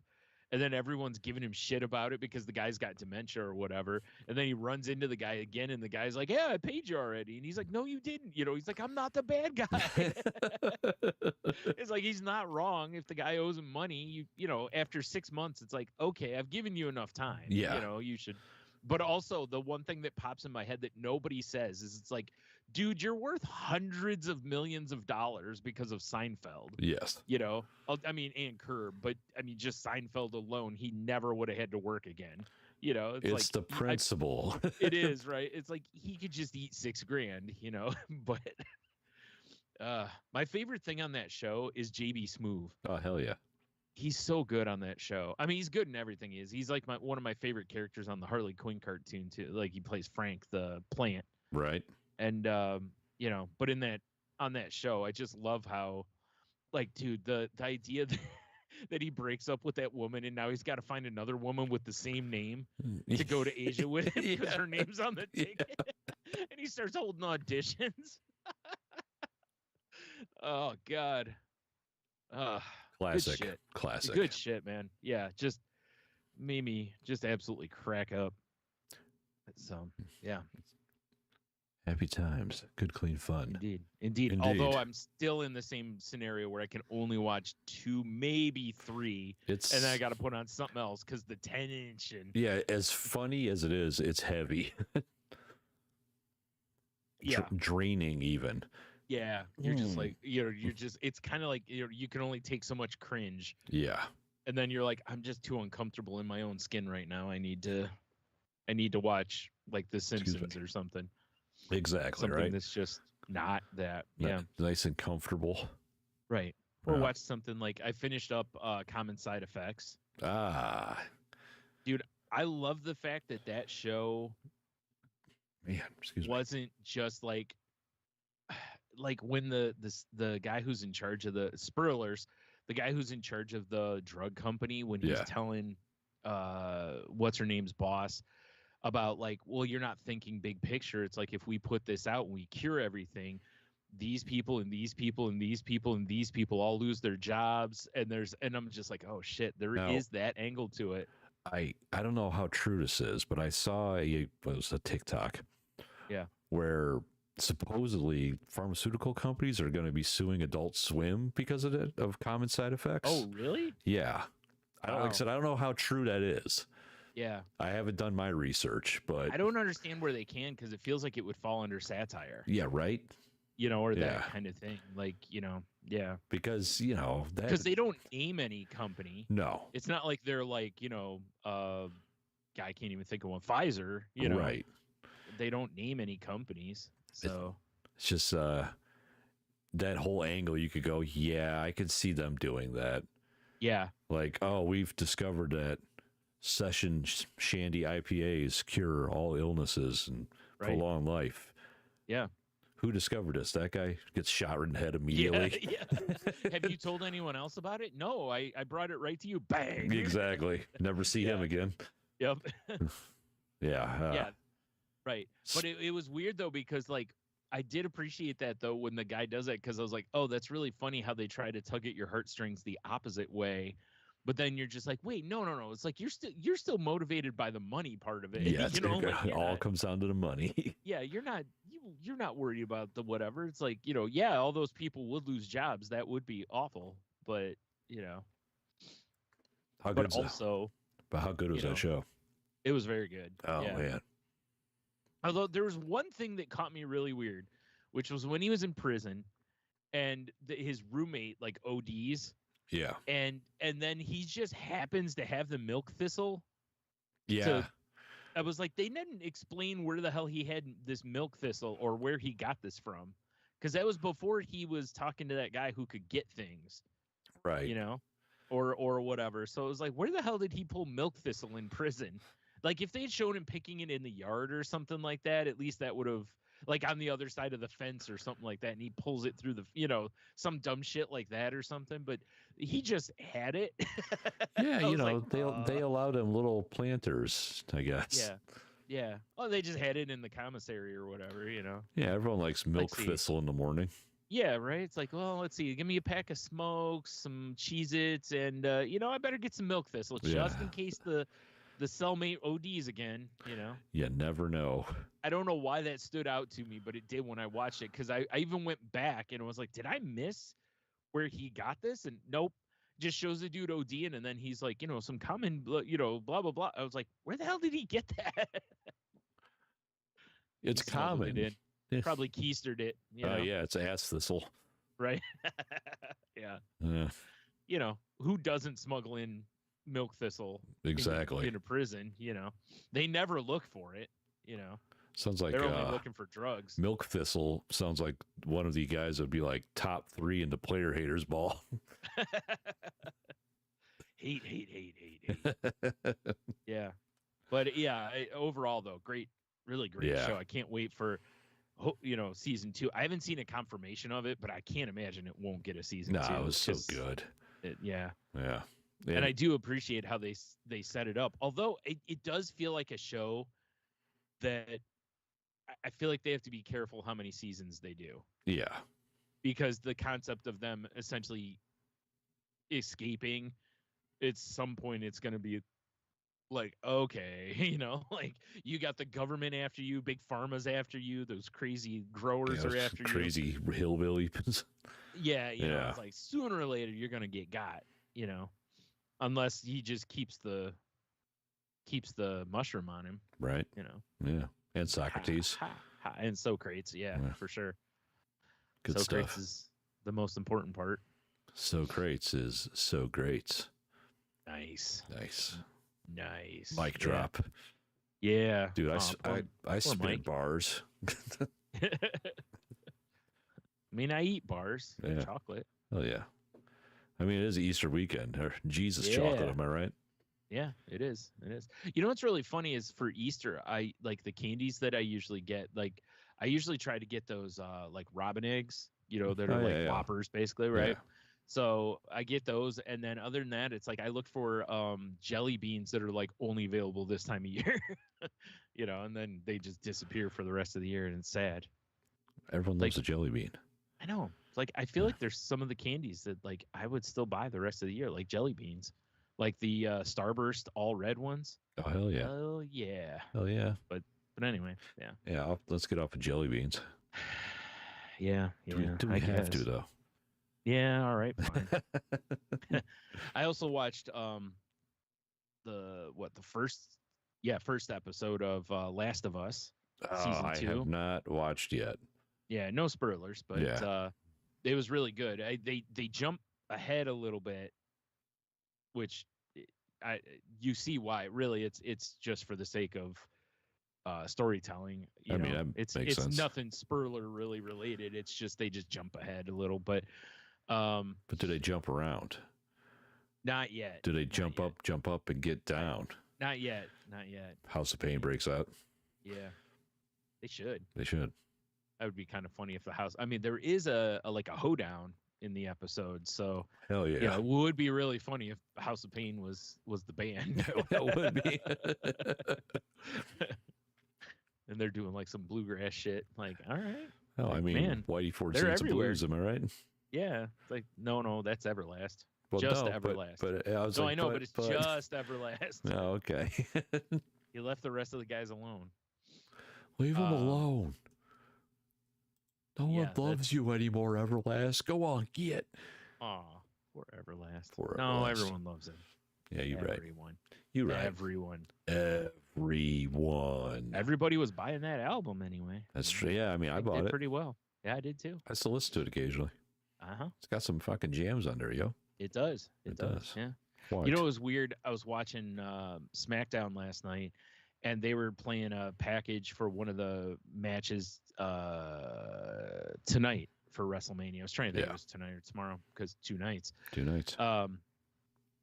And then everyone's giving him shit about it because the guy's got dementia or whatever. And then he runs into the guy again, and the guy's like, yeah, I paid you already. And he's like, no, you didn't. He's like, I'm not the bad guy. It's like, he's not wrong. If the guy owes him money, after 6 months, it's like, okay, I've given you enough time. Yeah. You should. But also, the one thing that pops in my head that nobody says is it's like, dude, you're worth hundreds of millions of dollars because of Seinfeld. Yes. I mean, and Curb, but I mean, just Seinfeld alone, he never would have had to work again. It's like, the principle. It is, right? It's like he could just eat $6,000, but my favorite thing on that show is JB Smoove. Oh, hell yeah. He's so good on that show. I mean, he's good in everything. He's like one of my favorite characters on the Harley Quinn cartoon too. Like he plays Frank the plant. Right. And but on that show, I just love how, like, dude, the idea that he breaks up with that woman and now he's got to find another woman with the same name to go to Asia with him because her name's on the ticket. And he starts holding auditions. Oh God. Classic. Good shit. Classic. Good shit, man. Yeah, just made me just absolutely crack up. So yeah. Happy times. Good, clean fun. Indeed. Although I'm still in the same scenario where I can only watch 2, maybe 3, and then I got to put on something else because the 10-inch and yeah, as funny as it is, it's heavy. Yeah, draining even. Yeah, you're just like you're just. It's kind of like you can only take so much cringe. Yeah, and then you're like, I'm just too uncomfortable in my own skin right now. I need to watch like The Simpsons or something. Exactly. Something right. That's just not that. Yeah. Nice and comfortable. Right. Or watch something like I finished up Common Side Effects. Ah. Dude, I love the fact that show wasn't just like when the guy who's in charge of the spoilers, the guy who's in charge of the drug company, when he's telling what's her name's boss about like, well, you're not thinking big picture. It's like, if we put this out and we cure everything, these people and these people and these people and these people all lose their jobs. And I'm just like, oh shit, there is that angle to it. I don't know how true this is, but I saw it was a TikTok. Yeah. Where supposedly pharmaceutical companies are going to be suing Adult Swim because of Common Side Effects. Oh, really? Yeah. Like I said, I don't know how true that is. Yeah. I haven't done my research, but I don't understand where they can, because it feels like it would fall under satire. Yeah, right? Or that kind of thing. Like, yeah. Because, because they don't name any company. No. It's not like they're like, guy can't even think of one. Pfizer, Right. They don't name any companies. So it's just that whole angle you could go, yeah, I could see them doing that. Yeah. Like, oh, we've discovered that session shandy IPAs cure all illnesses and prolong life. Yeah. Who discovered this? That guy gets shot in the head immediately. Yeah. Have you told anyone else about it? No, I brought it right to you. Bang. Exactly. Never see him again. Yep. Yeah. Right. But it was weird though, because like I did appreciate that though when the guy does it, because I was like, oh, that's really funny how they try to tug at your heartstrings the opposite way. But then you're just like, wait, no. It's like you're still motivated by the money part of it. Yeah, it all comes down to the money. Yeah, you're not worried about the whatever. It's like, all those people would lose jobs. That would be awful. But how good was that show? It was very good. Oh man. Although there was one thing that caught me really weird which was when he was in prison, and his roommate like ODs. Yeah. And then he just happens to have the milk thistle. Yeah. I was like, they didn't explain where the hell he had this milk thistle or where he got this from, because that was before he was talking to that guy who could get things, right? You know, or whatever. So it was like, where the hell did he pull milk thistle in prison? Like, if they had shown him picking it in the yard or something like that, at least that would have, like, on the other side of the fence or something like that, and he pulls it through the, you know, some dumb shit like that or something. But he just had it. Yeah, you know, like, they allowed him little planters, I guess. Yeah. Oh, they just had it in the commissary or whatever, you know. Yeah, everyone likes milk thistle in the morning. Yeah, right. It's like, well, let's see. Give me a pack of smokes, some Cheez-Its, and you know, I better get some milk thistle just in case the cellmate ODs again, you know. You never know. I don't know why that stood out to me, but it did when I watched it, because I even went back and was like, did I miss where he got this? And nope, just shows the dude ODing, and then he's like, you know, some common, you know, blah blah blah. I was like, where the hell did he get that? It's common. It in. Probably keistered it. Yeah, it's ass thistle. Right. Yeah. You know, who doesn't smuggle in milk thistle exactly in a prison? You know, they never look for it. You know, sounds like they're only looking for drugs. Milk thistle sounds like one of the guys that would be like top 3 in the player haters ball. hate. Yeah, but yeah, overall though, really great show. I can't wait for, you know, season 2. I haven't seen a confirmation of it, but I can't imagine it won't get a season 2. No, it was so good. Yeah. And I do appreciate how they set it up. Although it does feel like a show that I feel like they have to be careful how many seasons they do. Yeah. Because the concept of them essentially escaping, at some point it's going to be like, okay, you know, like, you got the government after you, big pharma's after you, those crazy growers are after crazy hillbillies. Yeah, you know, it's like sooner or later you're going to get got, you know, unless he just keeps the mushroom on him. Right. You know. Yeah. And Socrates. And Socrates, yeah, for sure. Good Socrates stuff. Is the most important part. Socrates is so great. Nice. Mic drop. Yeah. Dude, I spit bars. I mean, I eat bars. Yeah. Chocolate. Oh, yeah. I mean, it is Easter weekend. Or Jesus chocolate, am I right? Yeah, it is. You know what's really funny is for Easter, I like the candies that I usually get. Like, I usually try to get those like robin eggs, you know, that are Whoppers basically, right? Yeah. So I get those, and then other than that, it's like I look for jelly beans that are like only available this time of year, you know, and then they just disappear for the rest of the year, and it's sad. Everyone loves a jelly bean. I know. It's like I feel like there's some of the candies that like I would still buy the rest of the year, like jelly beans, like the Starburst all red ones. Oh hell yeah! Oh yeah! Hell yeah! But anyway, yeah. Let's get off of jelly beans. Yeah. Do we have to though? Yeah, all right, fine. I also watched the first episode of Last of Us season 2. I have not watched yet. Yeah, no spoilers, but it was really good. They jump ahead a little bit, which you see why. Really, it's just for the sake of storytelling. You know, it's sense. Nothing spoiler really related. It's just they just jump ahead a little, but do they jump around? Not yet. Do they jump up and get down? Not yet. House of Pain breaks out. Yeah, they should. That would be kind of funny if the house. I mean, there is a hoedown in the episode, so hell yeah. It would be really funny if House of Pain was the band. That would be. And they're doing like some bluegrass shit. Like, all right. Oh, like, I mean, man, Whitey Ford sings some blues. Am I right? Yeah. It's like no, that's Everlast. Well, just Everlast. But I was I know, but it's just Everlast. Oh, okay. You left the rest of the guys alone. Leave them alone. No one loves you anymore, Everlast. Go on, get. Aw, poor Everlast. No, everyone loves him. Yeah, you're right. You're right. Everyone. Everybody was buying that album anyway. That's true. Yeah, I mean, I bought it pretty well. Yeah, I did too. I still listen to it occasionally. Uh-huh. It's got some fucking jams under, yo. It does. It does. Yeah. What? You know, it was weird. I was watching SmackDown last night, and they were playing a package for one of the matches tonight for WrestleMania. I was trying to think if it was tonight or tomorrow because 2 nights. 2 nights.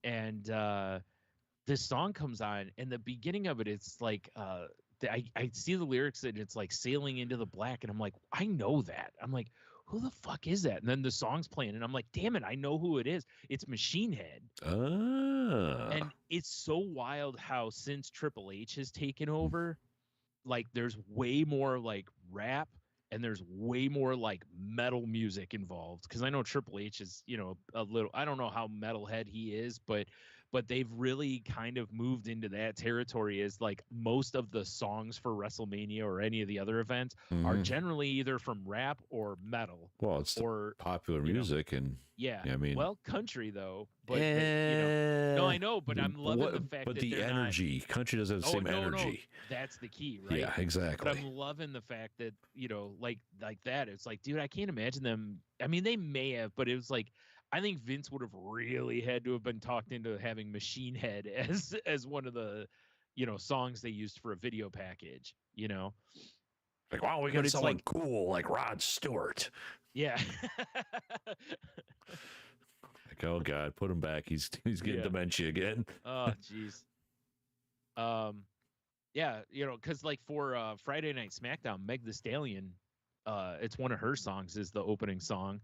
And this song comes on, and the beginning of it, it's like I see the lyrics and it's like sailing into the black, and I'm like, I know that. I'm like, who the fuck is that? And then the song's playing, and I'm like, damn it, I know who it is. It's Machine Head. And it's so wild how since Triple H has taken over, like there's way more like rap and there's way more like metal music involved. Because I know Triple H is, you know, a little, I don't know how metalhead he is, but they've really kind of moved into that territory as like most of the songs for WrestleMania or any of the other events are generally either from rap or metal. Well, it's popular music, and I mean, well, country though, but you know, no, I know, but I'm loving the fact that the energy, country doesn't have the same energy. No, that's the key, right? Yeah, exactly. But I'm loving the fact that, you know, like that. It's like, dude, I can't imagine them. I mean, they may have, but it was like, I think Vince would have really had to have been talked into having Machine Head as one of the, you know, songs they used for a video package, you know? Like, wow, we got someone like, cool like Rod Stewart. Yeah. Like, oh God, put him back. He's getting dementia again. Oh, jeez. Yeah, you know, because like for Friday Night SmackDown, Meg Thee Stallion, it's one of her songs is the opening song.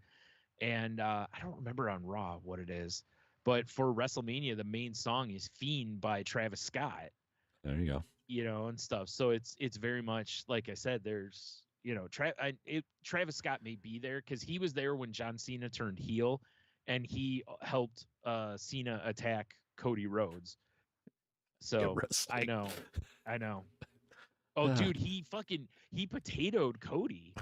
And I don't remember on Raw what it is, but for WrestleMania, the main song is "Fiend" by Travis Scott. There you go. You know, and stuff. So it's very much like I said. There's, you know, Travis Scott may be there because he was there when John Cena turned heel, and he helped Cena attack Cody Rhodes. So I know. Oh, dude, he potatoed Cody.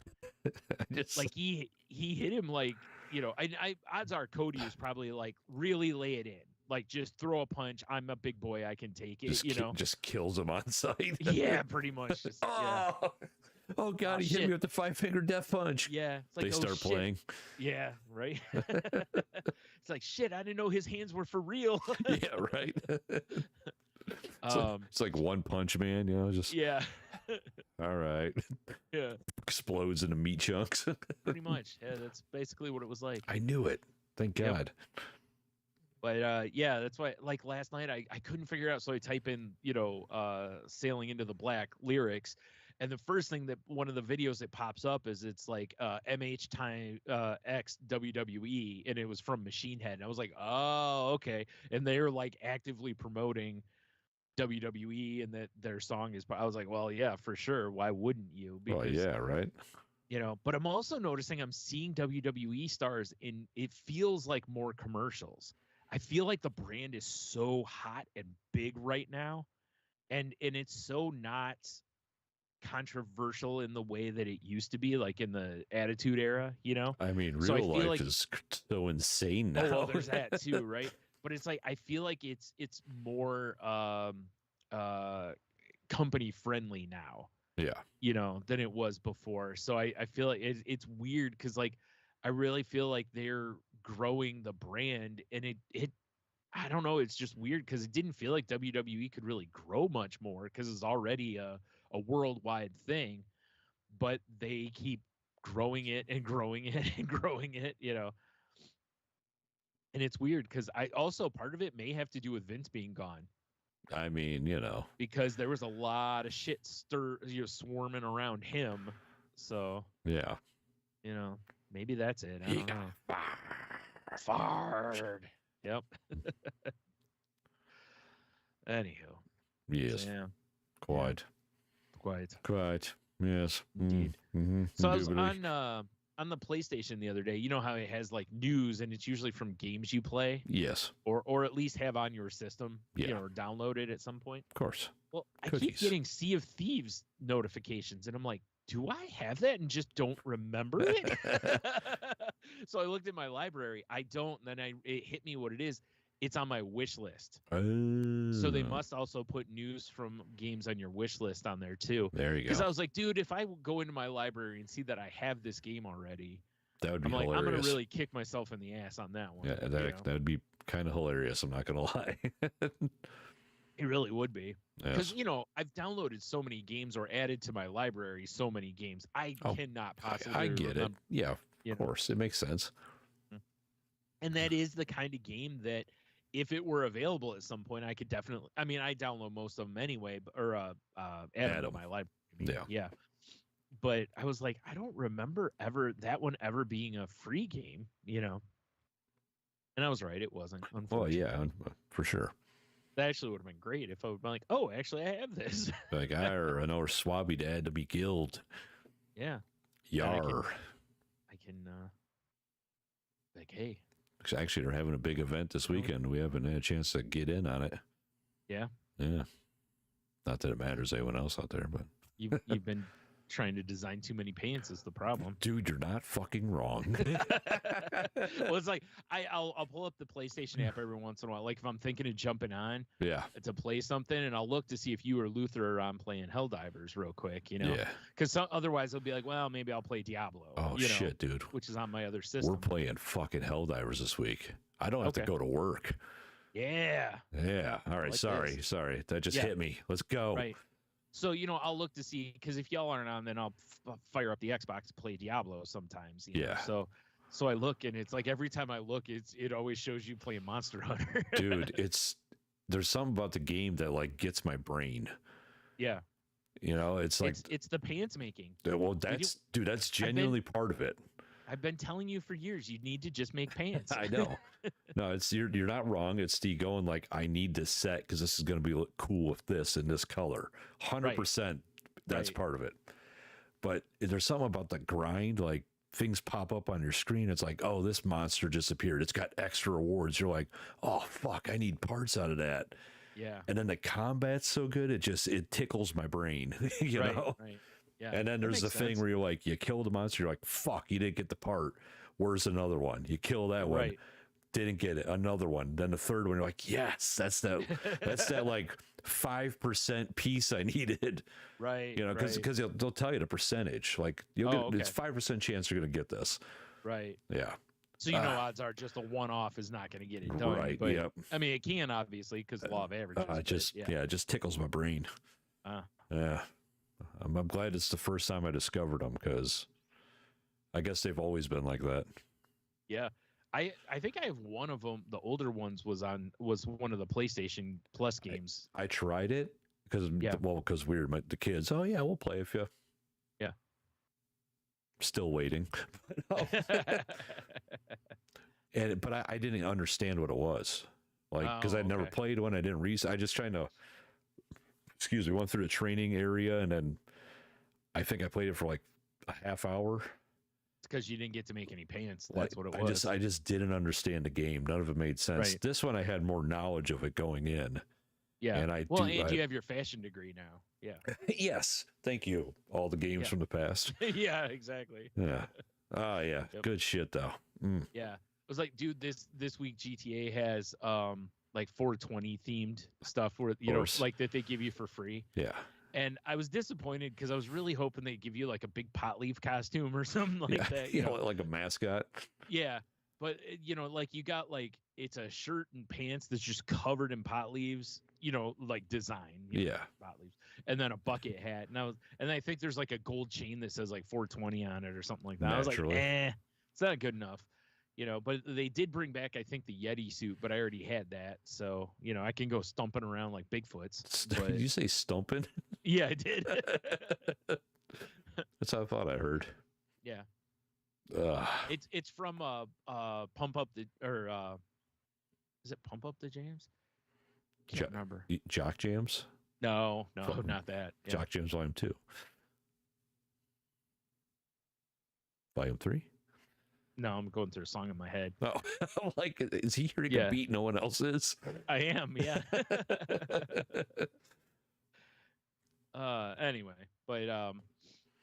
Like he hit him like, you know, I odds are Cody was probably like, really lay it in, like just throw a punch. I'm a big boy, I can take it. You know, just kills him on sight. Yeah, pretty much. Just, oh God, he hit me with the 5-finger death punch. Yeah, it's like, they start playing. Yeah, right. It's like, shit, I didn't know his hands were for real. Yeah, right. It's like One Punch Man, you know, just all right. Yeah. Explodes into meat chunks. Pretty much. Yeah, that's basically what it was like. I knew it. Thank God. But yeah, that's why like last night I couldn't figure out, so I type in, you know, Sailing into the Black lyrics, and the first thing that one of the videos that pops up is it's like MH time X WWE, and it was from Machine Head. And I was like, oh, okay. And they're like actively promoting WWE and that their song is, I was like, well, yeah, for sure. Why wouldn't you? Because, well, yeah, right. You know, but I'm also noticing I'm seeing WWE stars in, it feels like more commercials. I feel like the brand is so hot and big right now, and it's so not controversial in the way that it used to be, like in the Attitude Era, you know? I mean, real life is so insane now. Oh, well, there's that too, right? But it's like, I feel like it's more company friendly now. Yeah. You know, than it was before. So I feel like it's weird because like I really feel like they're growing the brand, and it I don't know, it's just weird because it didn't feel like WWE could really grow much more because it's already a worldwide thing, but they keep growing it and growing it and growing it, you know. And it's weird because I also, part of it may have to do with Vince being gone. I mean, you know, because there was a lot of shit swarming around him. So yeah, you know, maybe that's it. I don't know. Fired. Yep. Anywho. Yes. So, yeah. Quite. Yes. Indeed. Mm-hmm. So I was on the PlayStation the other day. You know how it has like news, and it's usually from games you play. Yes. Or at least have on your system. Yeah. You know, or download it at some point. Of course. Well, I keep getting Sea of Thieves notifications, and I'm like, do I have that and just don't remember it? So I looked at my library. I don't. And then it hit me what it is. it's on my wish list. Oh. So they must also put news from games on your wish list on there too. There you go. Because I was like, dude, if I go into my library and see that I have this game already, that would be hilarious. hilarious. I'm gonna really kick myself in the ass on that one. Yeah, that would be kind of hilarious. I'm not gonna lie. It really would be. Because Yes. you know, I've downloaded so many games or added to my library so many games. I cannot possibly. I get it. Yeah, of course, it makes sense. And that is the kind of game that, if it were available at some point, I could definitely. I mean, I download most of them anyway, or add them to my library. Yeah. But I was like, I don't remember that one ever being a free game, you know. And I was right; it wasn't. Well, yeah, for sure. That actually would have been great if I would have been like, oh, actually, I have this. Like, another swabby dad to be killed. Yeah. Yar. I can like, hey. Actually, they're having a big event this weekend. We haven't had a chance to get in on it. Yeah. Yeah. Not that it matters to anyone else out there, but you've been trying to design too many pants is the problem. Dude, you're not fucking wrong. Well, it's like I'll pull up the PlayStation app every once in a while. Like if I'm thinking of jumping on to play something, and I'll look to see if you or Luther are on playing Helldivers real quick, you know? Yeah. Because otherwise I'll be like, well, maybe I'll play Diablo. Oh, shit, dude. Which is on my other system. We're playing fucking Helldivers this week. I don't have to go to work. Yeah. Yeah. All right. Sorry. That just hit me. Let's go. Right. So, you know, I'll look to see, because if y'all aren't on, then I'll fire up the Xbox to play Diablo sometimes. You know? So I look, and it's like every time I look, it always shows you playing Monster Hunter. Dude, there's something about the game that like gets my brain. Yeah. You know, it's like it's the pants making. Well, that's genuinely part of it. I've been telling you for years, you need to just make pants. I know. No, you're not wrong. It's the going like, I need this set because this is going to be cool with this in this color. 100%. That's part of it. But there's something about the grind, like things pop up on your screen. It's like, oh, this monster just appeared. It's got extra rewards. You're like, oh fuck, I need parts out of that. Yeah. And then the combat's so good, it tickles my brain. you know? Right. Yeah. And then there's the thing where you're like, you kill the monster, you're like, fuck, you didn't get the part. Where's another one? You kill that one, didn't get it. Another one, then the third one, you're like, yes, that's that like 5% piece I needed. Right. You know, because they'll tell you the percentage. Like it's 5% chance you're gonna get this. Right. Yeah. So you know, odds are just a one-off is not going to get it done. Right. But, yep. I mean, it can obviously because law of averages. It just tickles my brain. Yeah. I'm glad it's the first time I discovered them because I guess they've always been like that. Yeah. I think I have one of them. The older ones was one of the PlayStation Plus games. I tried it because we were the kids. Oh yeah, we'll play if you. Yeah. Still waiting. But I didn't understand what it was, like because I'd never played one. I didn't I just trying to. Excuse me. Went through the training area and then I think I played it for like a half hour. It's because you didn't get to make any pants. That's what it was. I just didn't understand the game. None of it made sense. Right. This one I had more knowledge of it going in. Yeah. And you have your fashion degree now. Yeah. Yes. Thank you. All the games from the past. Yeah, exactly. Yeah. Oh yeah. Yep. Good shit though. Yeah. It was like, dude, this week GTA has like 420 themed stuff where like that they give you for free. Yeah. And I was disappointed because I was really hoping they'd give you like a big pot leaf costume or something like that. You know, like a mascot. Yeah. But like you got like it's a shirt and pants that's just covered in pot leaves, like design. Pot leaves. And then a bucket hat. And I think there's like a gold chain that says like 420 on it or something like that. Naturally. I was like, it's not good enough. But they did bring back, I think, the Yeti suit, but I already had that. So, I can go stumping around like Bigfoot's. Did you say stumping? Yeah, I did. That's how I thought I heard. Yeah. It's from Pump Up the, or is it Pump Up the Jams? Can't remember. Jock Jams? No, not that. Yeah. Jock Jams Volume 2. Volume 3? No, I'm going through a song in my head. Oh, like, is he hearing a beat no one else is? I am, yeah. Anyway, but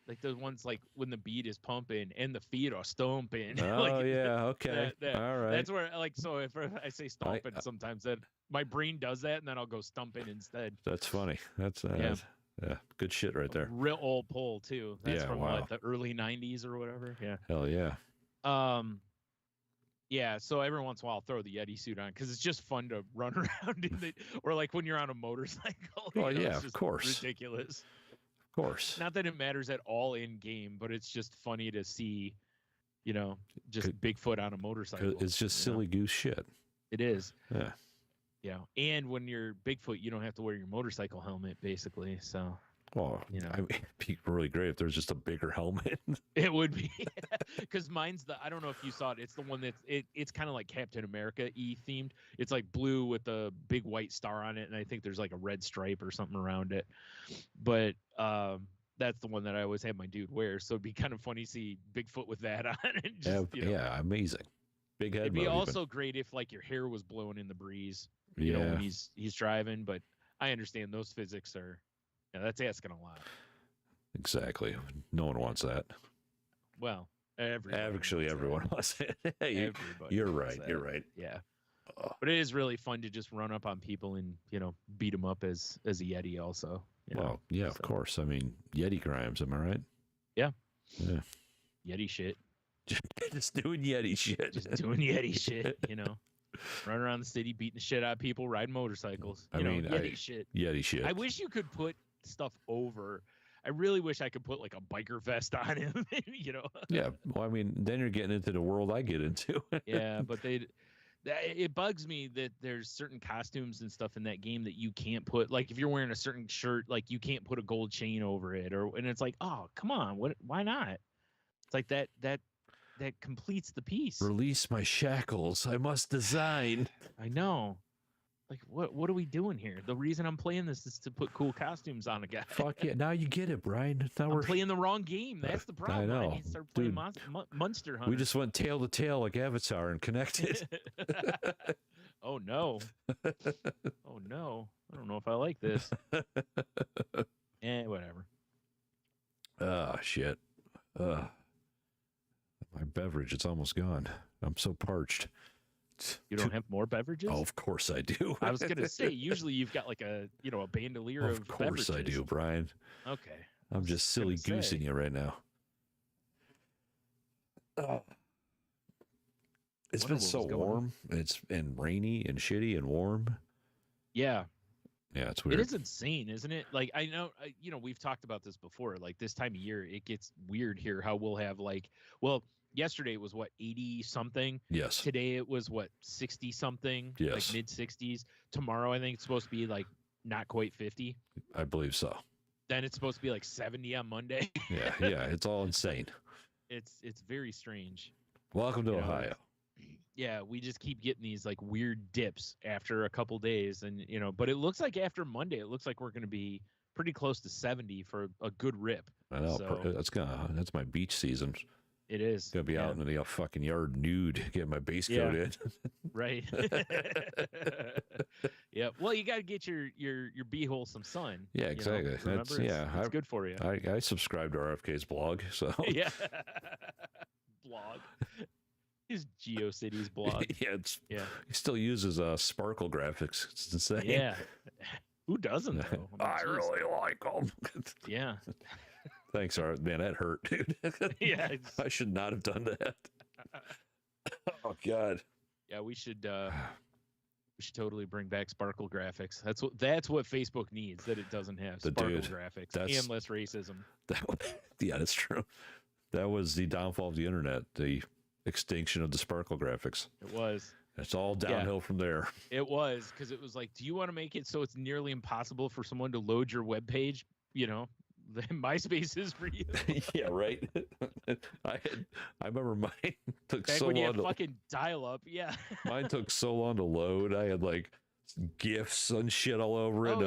Like the ones like when the beat is pumping and the feet are stomping. Oh like, yeah, okay, all right. That's where like so if I say stomping, sometimes that my brain does that, and then I'll go stumping instead. That's funny. That's yeah, good shit right there. Real old pull too. That's from what, the early '90s or whatever. Yeah. Hell yeah. Yeah, so every once in a while I'll throw the Yeti suit on because it's just fun to run around in it, or like when you're on a motorcycle. Well, yeah, of course. Ridiculous. Of course. Not that it matters at all in game, but it's just funny to see, just Bigfoot on a motorcycle. It's just silly goose shit. It is. Yeah. Yeah, and when you're Bigfoot, you don't have to wear your motorcycle helmet, basically. So. Well, I mean, it'd be really great if there's just a bigger helmet. It would be, because mine's I don't know if you saw it. It's the one it's kind of like Captain America-y themed. It's like blue with a big white star on it, and I think there's like a red stripe or something around it. But that's the one that I always have my dude wear. So it'd be kind of funny to see Bigfoot with that on. And just, yeah, amazing. Big head. It'd be also great if like your hair was blowing in the breeze. You know, when he's driving. But I understand those physics are. Yeah, that's asking a lot. Exactly. No one wants that. Well, everyone wants it. Hey, you're right. You're right. Yeah. But it is really fun to just run up on people and, beat them up as a Yeti also. Well, yeah, of course. I mean, Yeti crimes, am I right? Yeah. Yeah. Yeti shit. Just doing Yeti shit. Just doing Yeti shit, Run around the city, beating the shit out of people, riding motorcycles. Yeti shit. Yeti shit. I wish you could put stuff over. I really wish I could put like a biker vest on him, Yeah, well, I mean, then you're getting into the world I get into. Yeah, but it bugs me that there's certain costumes and stuff in that game that you can't put, like if you're wearing a certain shirt, like you can't put a gold chain over it, and it's like, oh, come on, why not? It's like that completes the piece. Release my shackles. I must design. I know. Like, what are we doing here? The reason I'm playing this is to put cool costumes on a guy. Fuck yeah. Now you get it, Brian. Now we're playing the wrong game. That's the problem. I know. I need to start playing Monster Hunter. We just went tail to tail like Avatar and connected. Oh, no. Oh, no. I don't know if I like this. Whatever. Shit. My beverage, it's almost gone. I'm so parched. You don't have more beverages? Oh, of course I do. I was gonna say, usually you've got like a bandolier of beverages. Of course I do, Brian. Okay. I'm just silly goosing you right now. It's been so warm. It's been rainy and shitty and warm. Yeah. Yeah, it's weird. It is insane, isn't it? Like, I know, we've talked about this before. Like this time of year, it gets weird here. How we'll have yesterday it was what, 80 something. Yes. Today it was what, 60 something. Yes. Like mid 60s. Tomorrow I think it's supposed to be like not quite 50. I believe so. Then it's supposed to be like 70 on Monday. Yeah. It's all insane. It's very strange. Welcome to Ohio. Yeah, we just keep getting these like weird dips after a couple days, and but it looks like after Monday, it looks like we're going to be pretty close to 70 for a good rip. I know. So, that's my beach season. It is. Gonna be out in the fucking yard nude, getting my base coat in. Right. Yeah. Well, you got to get your beehole some sun. Yeah, exactly. Remember, it's good for you. I subscribe to RFK's blog, so yeah. Blog. His GeoCities blog. He still uses Sparkle graphics. It's insane. Yeah. Who doesn't though? I really like them. Yeah. Thanks, Art. Man, that hurt, dude. Yeah. I should not have done that. Oh God. Yeah, we should totally bring back Sparkle graphics. That's what Facebook needs that it doesn't have. Sparkle graphics and less racism. Yeah, that's true. That was the downfall of the internet. The extinction of the Sparkle graphics. It was. It's all downhill from there. It was, because it was like, do you want to make it so it's nearly impossible for someone to load your web page? MySpace is for you. Yeah, right. I remember mine took back so when you long had fucking dial up. Yeah. Mine took so long to load. I had like GIFs and shit all over it.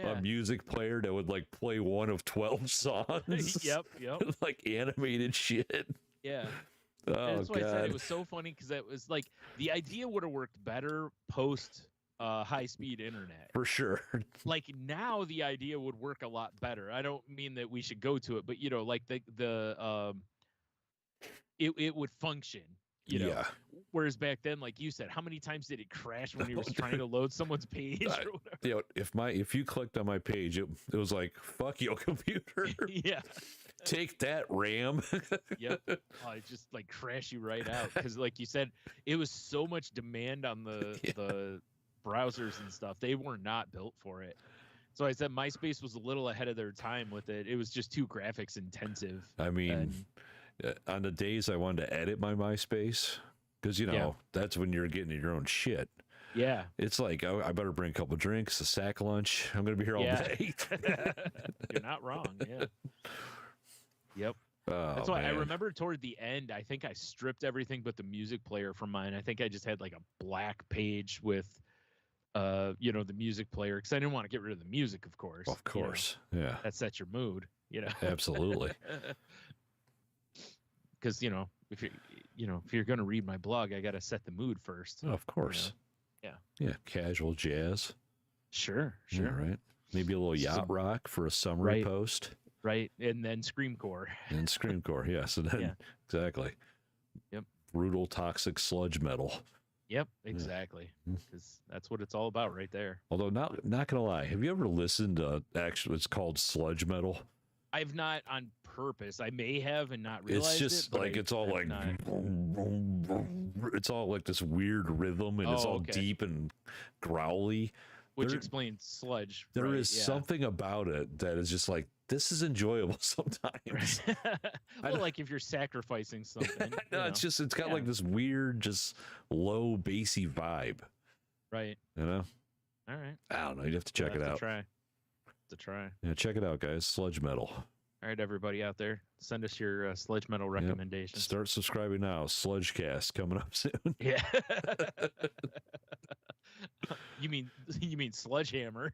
A music player that would like play one of 12 songs. Yep. Like animated shit. Yeah. Oh, that's why God. I said it was so funny, because that was like, the idea would have worked better post high-speed internet. For sure. Like now the idea would work a lot better. I don't mean that we should go to it, but like it would function, Yeah. Whereas back then, like you said, how many times did it crash when you was trying to load someone's page or whatever? If you clicked on my page, it was like, fuck your computer. Yeah. Take that, RAM. Yep. It just like crash you right out because, like you said, it was so much demand on the browsers and stuff. They were not built for it. So I said MySpace was a little ahead of their time with it. It was just too graphics intensive. I mean, on the days I wanted to edit my MySpace, because that's when you're getting your own shit. Yeah. It's like, I better bring a couple drinks, a sack lunch. I'm gonna be here all day. You're not wrong. Yeah. Yep. That's why I remember toward the end, I think I stripped everything but the music player from mine. I think I just had like a black page with the music player, because I didn't want to get rid of the music, of course. Of course. Yeah. That sets your mood, Absolutely. Because if you're going to read my blog, I got to set the mood first. Oh, of course. Yeah. Casual jazz. Sure. Yeah, right. Maybe a little yacht rock for a summary post. Right. And then screamcore. Yes. And then exactly. Yep. Brutal, toxic sludge metal. Yep, exactly. Because that's what it's all about right there. Although not gonna lie, have you ever listened to it's called sludge metal? I've not on purpose. I may have and not realized it's just it, like it's all like it's all like this weird rhythm, and it's all deep and growly. Which explains sludge. There is something about it that is just like, this is enjoyable sometimes. Well, like if you're sacrificing something. No, it's got like this weird, just low, bassy vibe. Right. All right. I don't know. You'd have to check it out. To try. Yeah, check it out, guys. Sludge metal. All right, everybody out there, send us your sludge metal recommendations. Start subscribing now. Sludgecast coming up soon. Yeah. You mean Sludgehammer?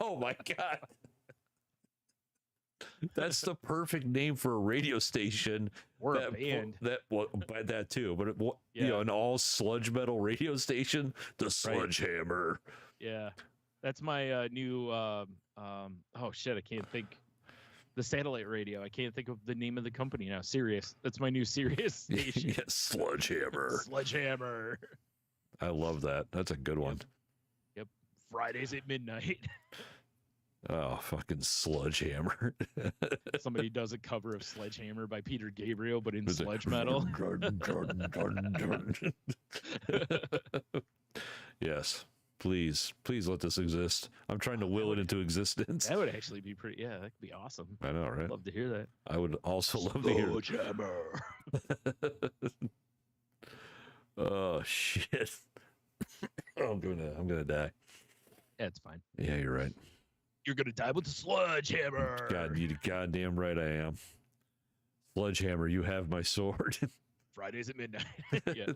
Oh my God. That's the perfect name for a radio station. Or a band. That too, but an all sludge metal radio station, the Sludgehammer. Yeah, that's my new. Oh shit, I can't think. The satellite radio. I can't think of the name of the company now. Sirius. That's my new Sirius station. Yes, Sludgehammer. Sludgehammer. I love that. That's a good one. Yep. Fridays at midnight. Oh, fucking Sludgehammer. Somebody does a cover of Sledgehammer by Peter Gabriel, but in sludge metal. Yes. Please let this exist. I'm trying to will it into existence. That would actually be pretty. Yeah, that could be awesome. I know, right? I'd love to hear that. I would also love to hear Sledgehammer. Oh shit. I'm gonna die. Yeah, it's fine. Yeah, you're right. You're gonna die with the Sludgehammer. God, you goddamn right I am. Sludgehammer, you have my sword. Fridays at midnight. Yeah.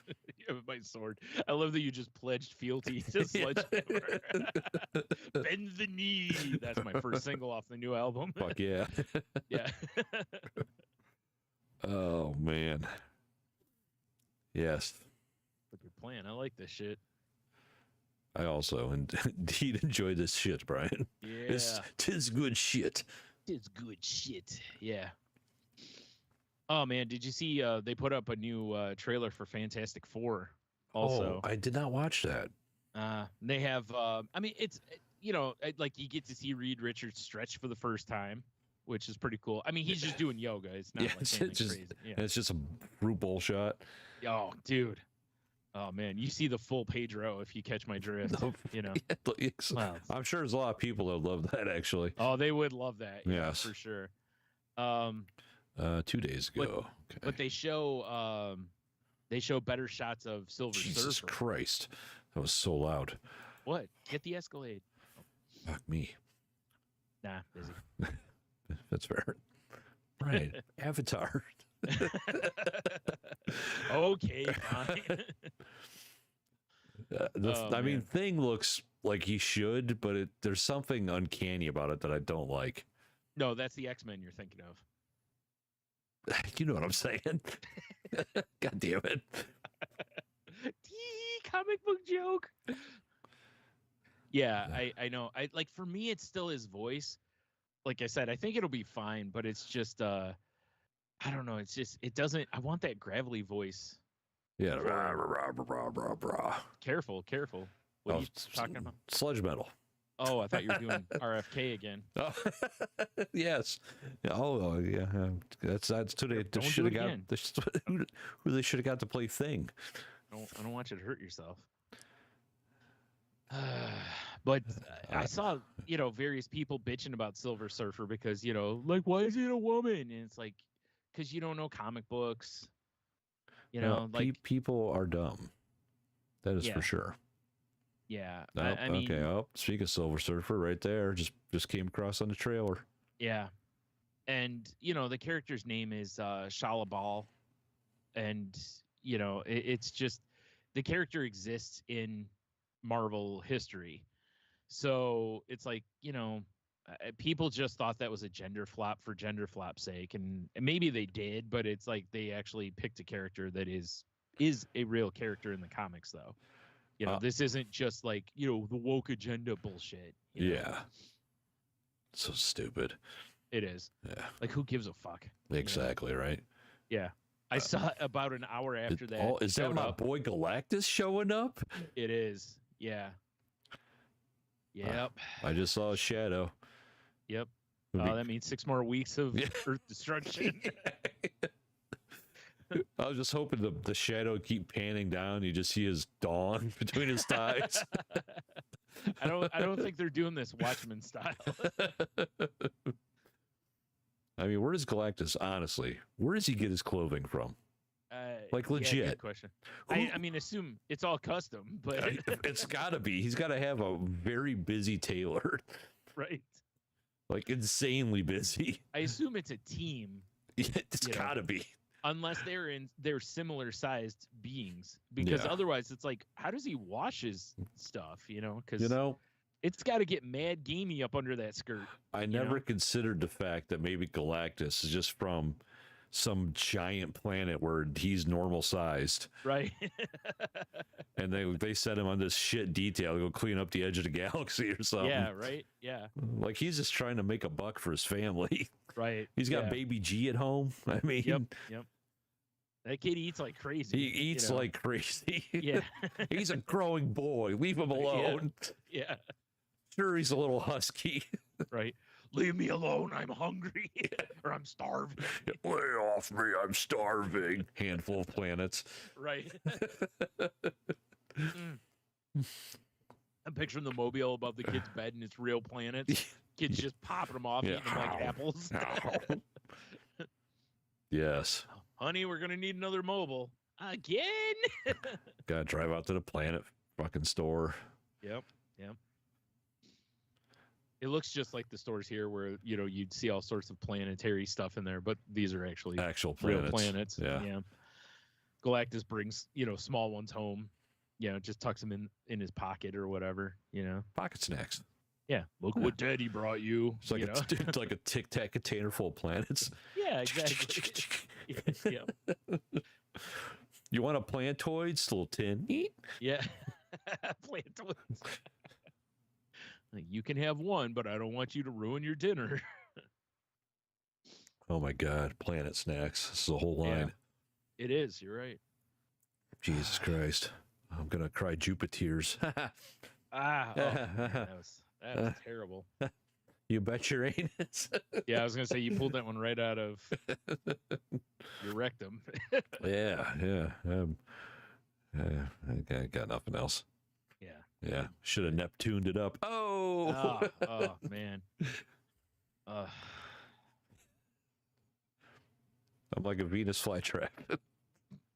You have my sword. I love that you just pledged fealty to Sludgehammer. Bend the knee. That's my first single off the new album. Fuck yeah. Yeah. Oh man. Yes. That's a good plan. I like this shit. I also indeed enjoy this shit, Brian. Yeah. Tis good shit. Tis good shit. Yeah. Oh man, did you see they put up a new trailer for Fantastic Four also? Oh, I did not watch that. They have I mean it's like you get to see Reed Richards stretch for the first time, which is pretty cool. I mean, he's just doing yoga. It's not like anything crazy. Yeah. It's just a brute bull shot. Oh, dude. Oh man, you see the full Pedro if you catch my drift. Wow. I'm sure there's a lot of people that love that actually. Oh, they would love that. Yeah, yes, for sure. 2 days ago. But they show better shots of Silver Surfer. Jesus Christ, that was so loud. What? Get the Escalade. Fuck me. Nah, busy. That's fair. Right. Avatar. Okay, fine. I mean, Thing looks like he should, but there's something uncanny about it that I don't like. No, that's the X-Men you're thinking of. You know what I'm saying? God damn it. comic book joke. Yeah, I know. I like, for me, it's still his voice. Like I said, I think it'll be fine, but it's just I don't know. It's just, it doesn't. I want that gravelly voice. Yeah. Rah, rah, rah, rah, rah. Careful. What are you talking about? Sludge metal. Oh, I thought you were doing RFK again. Oh, yes. Oh, yeah. That's today. They should have got who they should have got to play Thing. I don't want you to hurt yourself. But I saw, various people bitching about Silver Surfer because, like, why is it a woman? And it's like, because you don't know comic books. Like, people are dumb. That is for sure. Yeah. Nope, I mean, okay. Oh, speak of Silver Surfer right there. Just came across on the trailer. Yeah. And, the character's name is Shalabal. And, it's just, the character exists in Marvel history. So it's like, people just thought that was a gender flop for gender flop's sake. And maybe they did, but it's like they actually picked a character that is a real character in the comics, though. This isn't just like, the woke agenda bullshit. Yeah. So stupid. It is. Yeah. Like, who gives a fuck? Exactly, right? Yeah. I saw about an hour after that. Oh, is that my boy Galactus showing up? It is. Yeah. Yep. I just saw a shadow. Yep. That means 6 more weeks of Earth destruction. I was just hoping the shadow keep panning down. You just see his dawn between his thighs. I don't think they're doing this Watchmen style. I mean, where does Galactus, honestly, where does he get his clothing from? Like, legit. Yeah, good question. I mean, assume it's all custom, but it's gotta be. He's gotta have a very busy tailor. Right. Like, insanely busy. I assume it's a team. It's gotta be. Unless they're similar sized beings, because otherwise it's like, how does he wash his stuff? Because it's got to get mad gamey up under that skirt. I never considered the fact that maybe Galactus is just from some giant planet where he's normal sized, right? And they set him on this shit detail to go clean up the edge of the galaxy or something. Yeah, right. Yeah, like he's just trying to make a buck for his family. Right. He's got baby G at home. I mean, yep. That kid eats like crazy. He eats like crazy. Yeah. He's a growing boy. Leave him alone. Yeah. Sure, he's a little husky. Right. Leave me alone. I'm hungry. Or I'm starving. Lay off me. I'm starving. Handful of planets. Right. I'm picturing the mobile above the kid's bed and it's real planets. Kids just popping them off, eating them like apples. Yes. Honey, we're going to need another mobile. Again? Gotta drive out to the planet fucking store. Yep. It looks just like the stores here where, you'd see all sorts of planetary stuff in there, but these are actually actual planets. Real planets. Yeah. Galactus brings, small ones home. Just tucks them in his pocket or whatever, Pocket snacks. Yeah, look what Daddy brought you. It's like it's like a Tic Tac container full of planets. Yeah, exactly. Yeah. You want a plantoid? Little tin. Yeah. Plantoids. You can have one, but I don't want you to ruin your dinner. Oh my God, planet snacks. This is a whole line. Yeah, it is. You're right. Jesus Christ. I'm going to cry Jupiters. That was terrible. You bet your anus. Yeah, I was going to say, you pulled that one right out of your rectum. Yeah. I got nothing else. Yeah. Should have Neptuned it up. Oh, man. I'm like a Venus flytrap.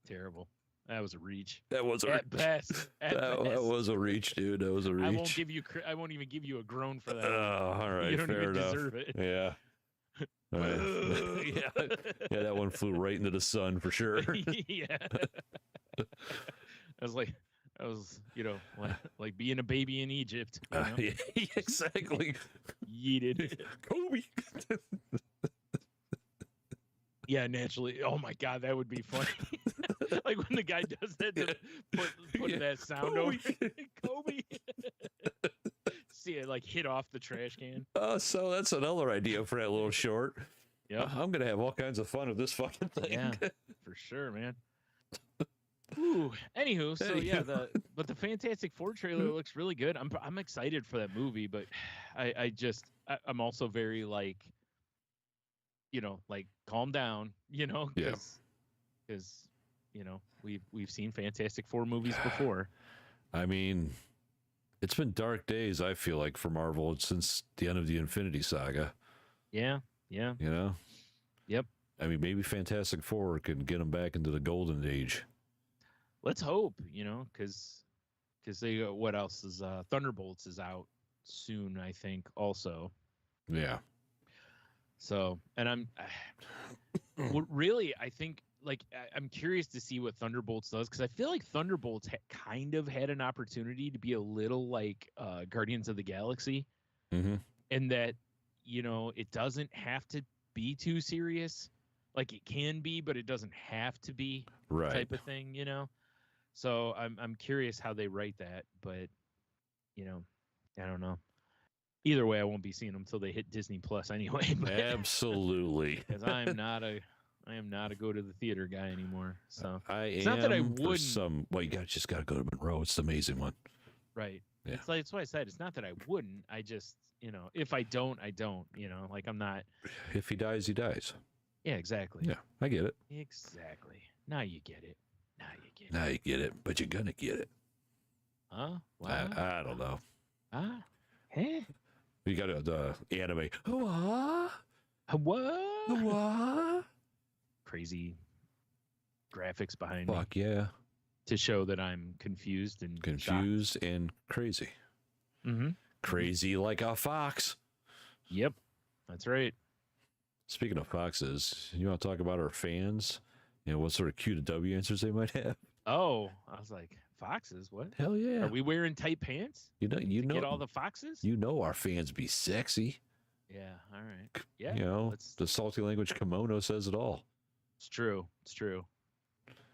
Terrible. That was a reach. That was a at best. That was a reach, dude. That was a reach. I won't even give you a groan for that. Oh, all right. You don't fair even enough. deserve it. Yeah. Yeah, that one flew right into the sun for sure. Yeah. I was, like being a baby in Egypt. Yeah, exactly. Yeeted. Kobe. Yeah, naturally. Oh my God, that would be funny. Like when the guy does that, to put that sound over Kobe. See it like hit off the trash can. So that's another idea for that little short. Yeah, I'm gonna have all kinds of fun with this fucking thing. Yeah, for sure, man. Ooh. Anywho, so yeah, the Fantastic Four trailer looks really good. I'm excited for that movie, but I'm also very like, like calm down, because we've seen Fantastic Four movies before. I mean, it's been dark days, I feel like, for Marvel since the end of the Infinity Saga. Yeah. Yep. I mean, maybe Fantastic Four can get them back into the golden age. Let's hope, because they what else is Thunderbolts is out soon, I think, also. Yeah. So, and I'm really, I think, like, I'm curious to see what Thunderbolts does, because I feel like Thunderbolts kind of had an opportunity to be a little like Guardians of the Galaxy, and that, it doesn't have to be too serious. Like, it can be, but it doesn't have to be, right, type of thing, So I'm curious how they write that, but I don't know. Either way, I won't be seeing them until they hit Disney Plus anyway. Absolutely, because I am not a go to the theater guy anymore. So it's not that I wouldn't. Well, you just got to go to Monroe. It's the amazing one. Right. Yeah. It's why I said it's not that I wouldn't. I just if I don't, I don't. Like I'm not. If he dies, he dies. Yeah, exactly. Yeah, I get it. Exactly. Now you get it. Now you get it, but you're gonna get it. Huh? I don't know. Huh? You got the anime. What? What? Crazy graphics behind me. Fuck yeah. To show that I'm confused and shocked. And crazy. Mm-hmm. Crazy like a fox. Yep, that's right. Speaking of foxes, you want to talk about our fans? What sort of QoftheW answers they might have? Oh, I was like, foxes? What? Hell yeah. Are we wearing tight pants? You know, get all the foxes? Our fans be sexy. Yeah, all right. Yeah. The salty language kimono says it all. It's true.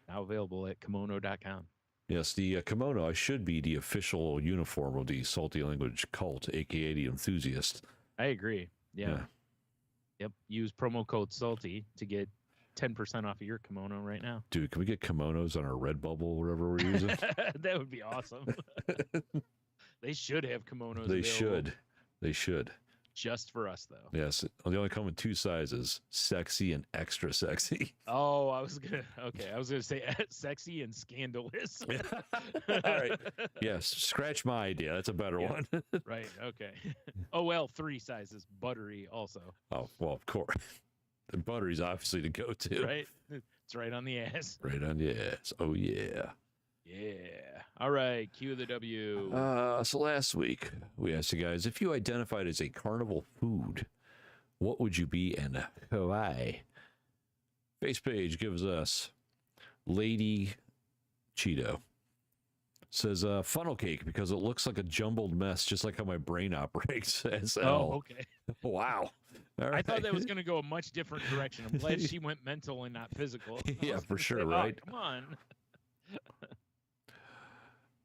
Now available at kimono.com. Yes, the kimono should be the official uniform of the salty language cult, aka the enthusiast. I agree. Yeah. Yep. Use promo code SALTY to get 10% off of your kimono right now. Dude, can we get kimonos on our Redbubble, whatever we're using? That would be awesome. They should have kimonos. They should. Just for us, though. Yes. They only come in 2 sizes, sexy and extra sexy. Oh, I was going to say sexy and scandalous. All right. Yes. Scratch my idea. That's a better one. Right. Okay. Oh, well, 3 sizes. Buttery also. Oh, well, of course. The buttery's obviously the go-to. Right. It's right on the ass. Right on the ass. Oh, yeah. Yeah. All right. QoftheW. So last week, we asked you guys, if you identified as a carnival food, what would you be and why? Face page gives us Lady Cheeto. Says funnel cake because it looks like a jumbled mess, just like how my brain operates. Oh, okay. Wow. All right. I thought that was going to go a much different direction. I'm glad she went mental and not physical. Yeah, for sure, say, right? Oh, come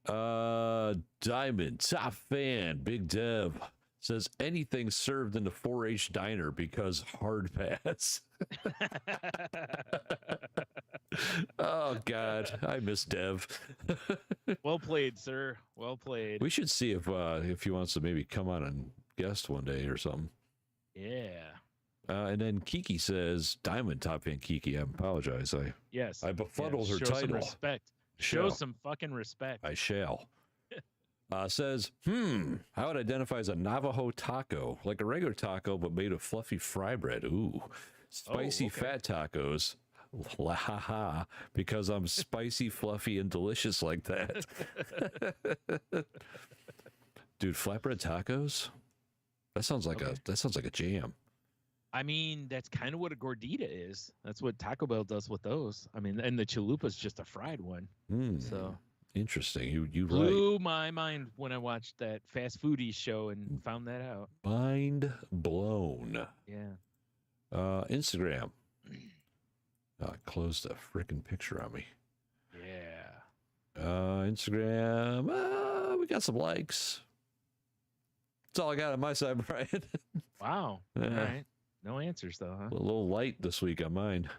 on. Diamond, top fan, Big Dev says anything served in the 4-H diner because hard pass. Oh God, I miss Dev. Well played, sir. Well played. We should see if he wants to maybe come on and guest one day or something. Yeah. And then Kiki says, Diamond, top fan Kiki. I apologize. I befuddled her show title. Some respect. Show some fucking respect. I shall. Says, I would identify as a Navajo taco, like a regular taco, but made of fluffy fry bread. Ooh, spicy fat tacos. La ha ha, because I'm spicy, fluffy, and delicious like that. Dude, flatbread tacos? That sounds like a jam. I mean, that's kind of what a gordita is. That's what Taco Bell does with those. I mean, and the chalupa's just a fried one. So interesting. You blew my mind when I watched that fast foodie show and found that out. Mind blown. Yeah. Instagram. Close the freaking picture on me. Instagram, we got some likes. That's all I got on my side, Brian. Wow. All right. No answers though, huh? A little light this week on mine.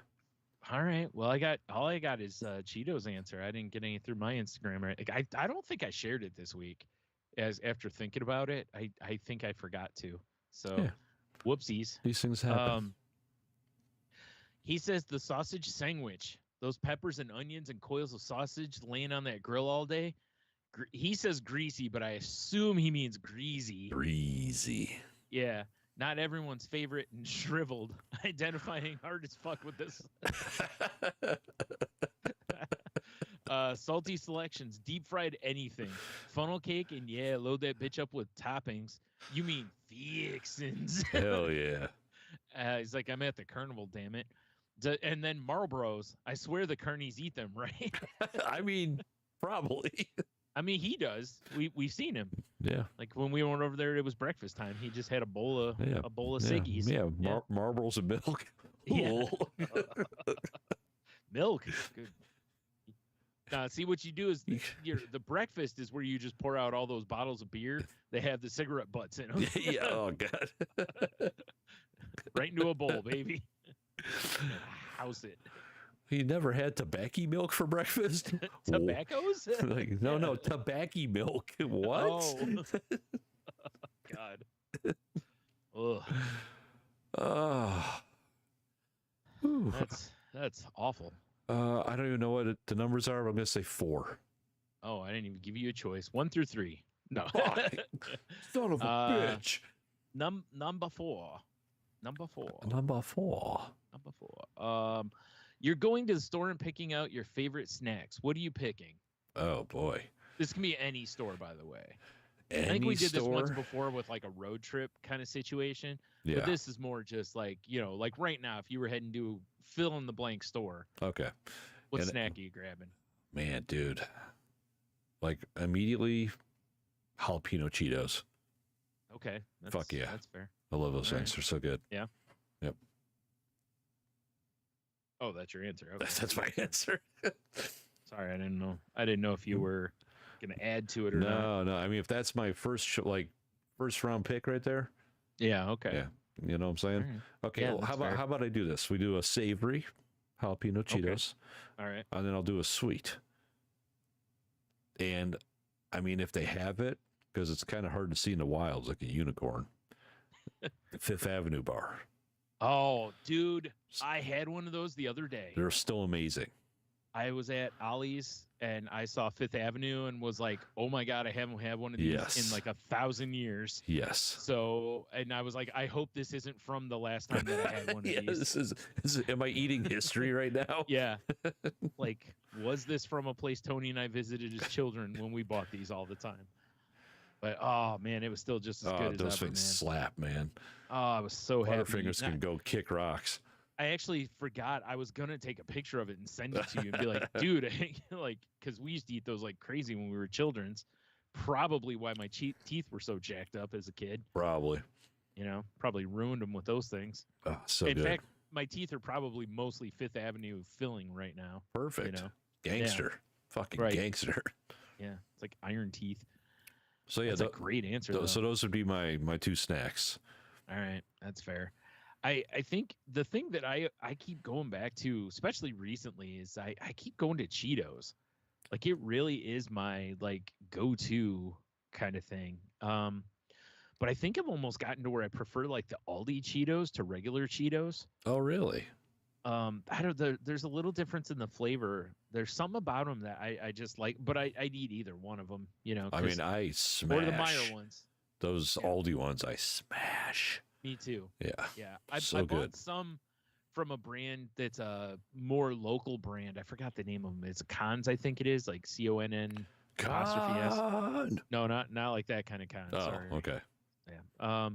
All right. Well, all I got is Cheeto's answer. I didn't get any through my Instagram. I don't think I shared it this week. As after thinking about it, I think I forgot to. So, whoopsies. These things happen. He says the sausage sandwich, those peppers and onions and coils of sausage laying on that grill all day. He says greasy, but I assume he means greasy. Greasy. Yeah. Not everyone's favorite and shriveled. Identifying hard as fuck with this. Salty selections, deep fried anything. Funnel cake, and load that bitch up with toppings. You mean fixins. Hell yeah. He's like, I'm at the carnival, damn it. And then Marlboros. I swear the carnies eat them, right? I mean, probably. I mean, he does. We've seen him. Yeah. Like when we went over there, it was breakfast time. He just had a bowl of ciggies. Yeah. Marlboros and milk. Yeah. Milk. Good. Now, see what you do is the breakfast is where you just pour out all those bottles of beer. They have the cigarette butts in them. Yeah. Oh God. Right into a bowl, baby. House it. You never had tobacco milk for breakfast? Tobaccos? Like, no, tobacco milk. What? Oh. God. Ugh. That's awful. I don't even know what the numbers are, but I'm going to say 4. Oh, I didn't even give you a choice. 1 through 3. No. Son of a bitch. Number 4. You're going to the store and picking out your favorite snacks. What are you picking? Oh, boy. This can be any store, by the way. Any I think we did store? this once before with like a road trip kind of situation. Yeah. But this is more just like, like right now, if you were heading to fill in the blank store. Okay. What snack are you grabbing? Man, dude. Like immediately, jalapeno Cheetos. Okay. Fuck yeah. That's fair. I love those things. They're so good. Yeah. Yep. Oh, that's your answer. Okay. That's my answer. Sorry, I didn't know. I didn't know if you were going to add to it or not. No. I mean, if that's my first round pick right there. Yeah. Okay. Yeah. You know what I'm saying? Right. Okay. Yeah, well, how about I do this? We do a savory jalapeno Cheetos. Okay. All right. And then I'll do a sweet. And I mean, if they have it, because it's kind of hard to see in the wilds, like a unicorn. Fifth Avenue bar. Oh, dude, I had one of those the other day. They're still amazing. I was at Ollie's and I saw Fifth Avenue and was like, oh my God, I haven't had one of these in like 1,000 years. Yes. So, and I was like, I hope this isn't from the last time that I had one of these. This is, am I eating history right now? Yeah. Like, was this from a place Tony and I visited as children when we bought these all the time? But, oh man, it was still just as good as those ever, things man. slap, man. Oh, I was so happy. Butterfingers can go kick rocks. I actually forgot I was gonna take a picture of it and send it to you and be like, dude, like, because we used to eat those like crazy when we were children's. Probably why my teeth were so jacked up as a kid. Probably. Probably ruined them with those things. Oh, so In good. fact, my teeth are probably mostly Fifth Avenue filling right now. Perfect. Gangster. Fucking gangster. Yeah, it's like iron teeth. So yeah, that's a great answer. So those would be my 2 snacks. All right, that's fair. I think the thing that I keep going back to, especially recently, is I keep going to Cheetos. Like it really is my like go-to kind of thing. But I think I've almost gotten to where I prefer like the Aldi Cheetos to regular Cheetos. Oh, really? There's a little difference in the flavor. There's something about them that I just like, but I'd eat either one of them. I mean, I smash. Or the Meyer ones. Those Aldi ones, I smash. Me too. Yeah. I bought some from a brand that's a more local brand. I forgot the name of them. It's Cons, I think it is, like CONN apostrophe S. No, not like that kind of con. Oh, sorry. okay. Yeah.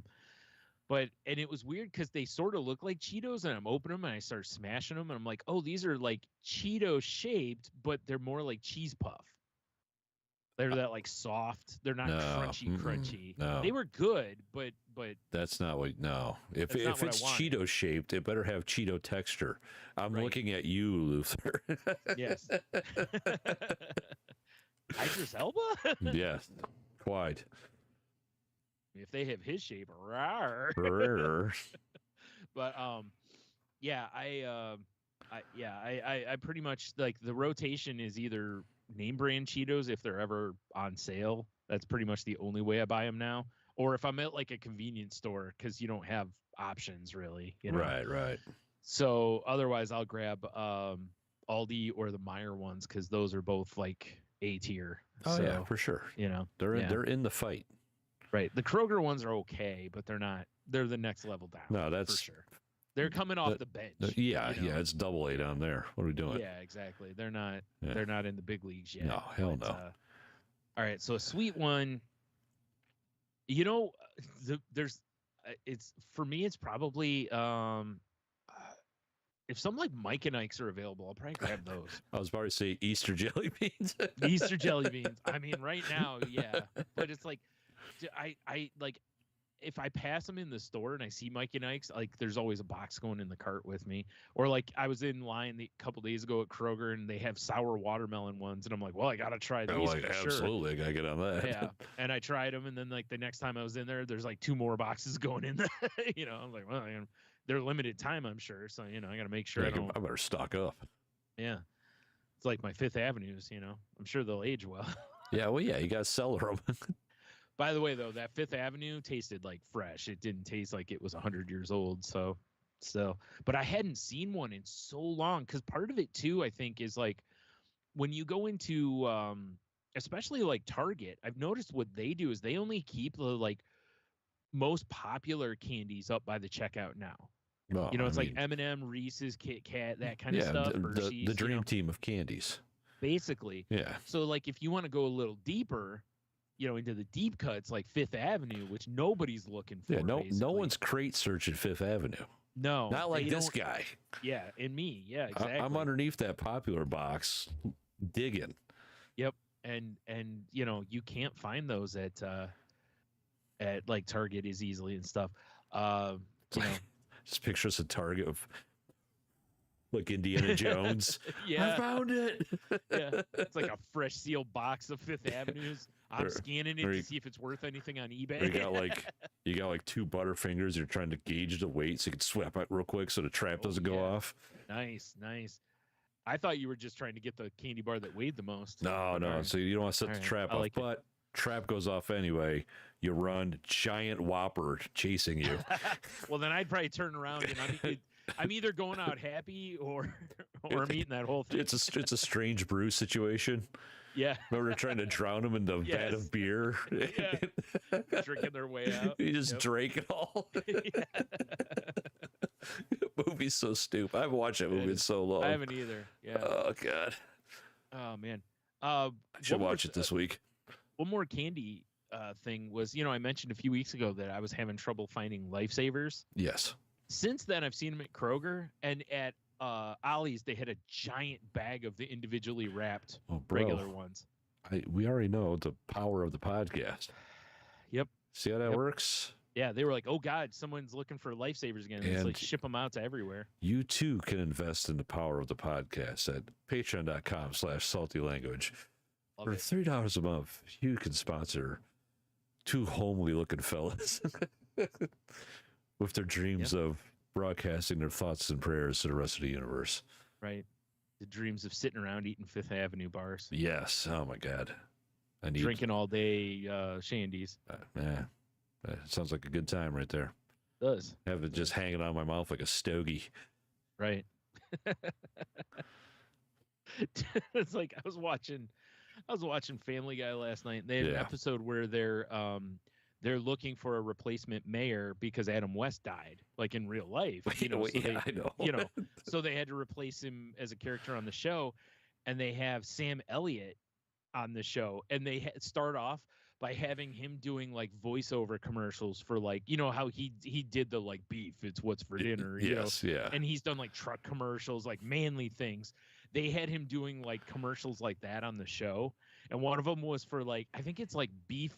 And it was weird because they sort of look like Cheetos, and I'm opening them and I start smashing them, and I'm like, oh, these are like Cheeto shaped, but they're more like cheese puff. They're that like soft. They're not crunchy. No. They were good, but that's not what. No, if it's Cheeto shaped, it better have Cheeto texture. I'm looking at you, Luther. Yes. Idris Elba? Yes, quite. If they have his shape, rawr. But yeah, I pretty much like the rotation is either name brand Cheetos if they're ever on sale. That's pretty much the only way I buy them now. Or if I'm at like a convenience store, because you don't have options really, you know. Right. So otherwise, I'll grab Aldi or the Meijer ones because those are both like A tier. Oh so, yeah, for sure. You know, they're in the fight. Right. The Kroger ones are okay, but they're not. They're the next level down. No, that's for sure. They're coming off the bench. Yeah, it's double A down there. What are we doing? Yeah, exactly. They're not. Yeah. They're not in the big leagues yet. No, hell no. All right, so a sweet one. You know, there's. It's for me. It's probably if some like Mike and Ike's are available, I'll probably grab those. I was about to say Easter jelly beans. Easter jelly beans. I mean, right now, yeah, but it's like, I like. If I pass them in the store and I see Mike and Ike's, like there's always a box going in the cart with me. Or like I was in line a couple days ago at Kroger and they have sour watermelon ones, and I'm like, well, I gotta try these. Like, absolutely, I gotta get on that. Yeah, and I tried them, and then like the next time I was in there's like 2 more boxes going in there. You know, I'm like, well, they're limited time, I'm sure, so you know, I gotta make sure I better stock up. Yeah, it's like my Fifth Avenues. You know, I'm sure they'll age well. Yeah, well, yeah, you gotta sell them. By the way, though, that Fifth Avenue tasted like fresh. It didn't taste like it was 100 years old. So, but I hadn't seen one in so long, because part of it too, I think, is like when you go into, especially like Target, I've noticed what they do is they only keep the like most popular candies up by the checkout now. Well, you know, it's like M&M, Reese's, Kit Kat, that kind of stuff. The dream team of candies. Basically. Yeah. So like if you want to go a little deeper, you know, into the deep cuts like Fifth Avenue, which nobody's looking for. Yeah, no one's crate searching Fifth Avenue. No, not like this guy. Yeah, and me. Yeah, exactly. I'm underneath that popular box, digging. Yep, and you know, you can't find those at like Target as easily and stuff. You know, just pictures of Target of like Indiana Jones. Yeah, I found it. Yeah, it's like a fresh sealed box of Fifth Avenues. I'm scanning it to see if it's worth anything on eBay. You got like 2 Butterfingers. You're trying to gauge the weight so you can swap out real quick so the trap doesn't go off. Nice. I thought you were just trying to get the candy bar that weighed the most. No. Right. So you don't want to set the trap off, but trap goes off anyway. You run, giant Whopper chasing you. Well, then I'd probably turn around and I'm either going out happy or I'm eating that whole thing. It's a strange brew situation. Yeah. Remember trying to drown them in the vat of beer? Yeah. Drinking their way out. You just drank it all. Yeah. The movie's so stupid. I haven't watched that movie in so long. I haven't either. Yeah. Oh, God. Oh, man. I should watch it this week. One more candy thing was, you know, I mentioned a few weeks ago that I was having trouble finding Lifesavers. Yes. Since then, I've seen them at Kroger, and at Ollie's, they had a giant bag of the individually wrapped regular ones. We already know the power of the podcast. Yep. See how that works? Yeah, they were like, oh, God, someone's looking for Lifesavers again. And it's like ship them out to everywhere. You, too, can invest in the power of the podcast at patreon.com/saltylanguage. For $3 a month, you can sponsor 2 homely-looking fellas with their dreams of broadcasting their thoughts and prayers to the rest of the universe. Right. The dreams of sitting around eating Fifth Avenue bars. Yes. Oh, my God. Drinking all day shandies. It sounds like a good time right there. It does. Have it just hanging on my mouth like a stogie. Right. It's like I was watching Family Guy last night, and they had an episode where they're looking for a replacement mayor because Adam West died, like in real life. You know, I know. You know, so they had to replace him as a character on the show, and they have Sam Elliott on the show, and they start off by having him doing like voiceover commercials for, like, you know how he did the like beef, it's what's for dinner. Yes, you know? Yeah. And he's done like truck commercials, like manly things. They had him doing like commercials like that on the show. And one of them was for like, I think it's like beef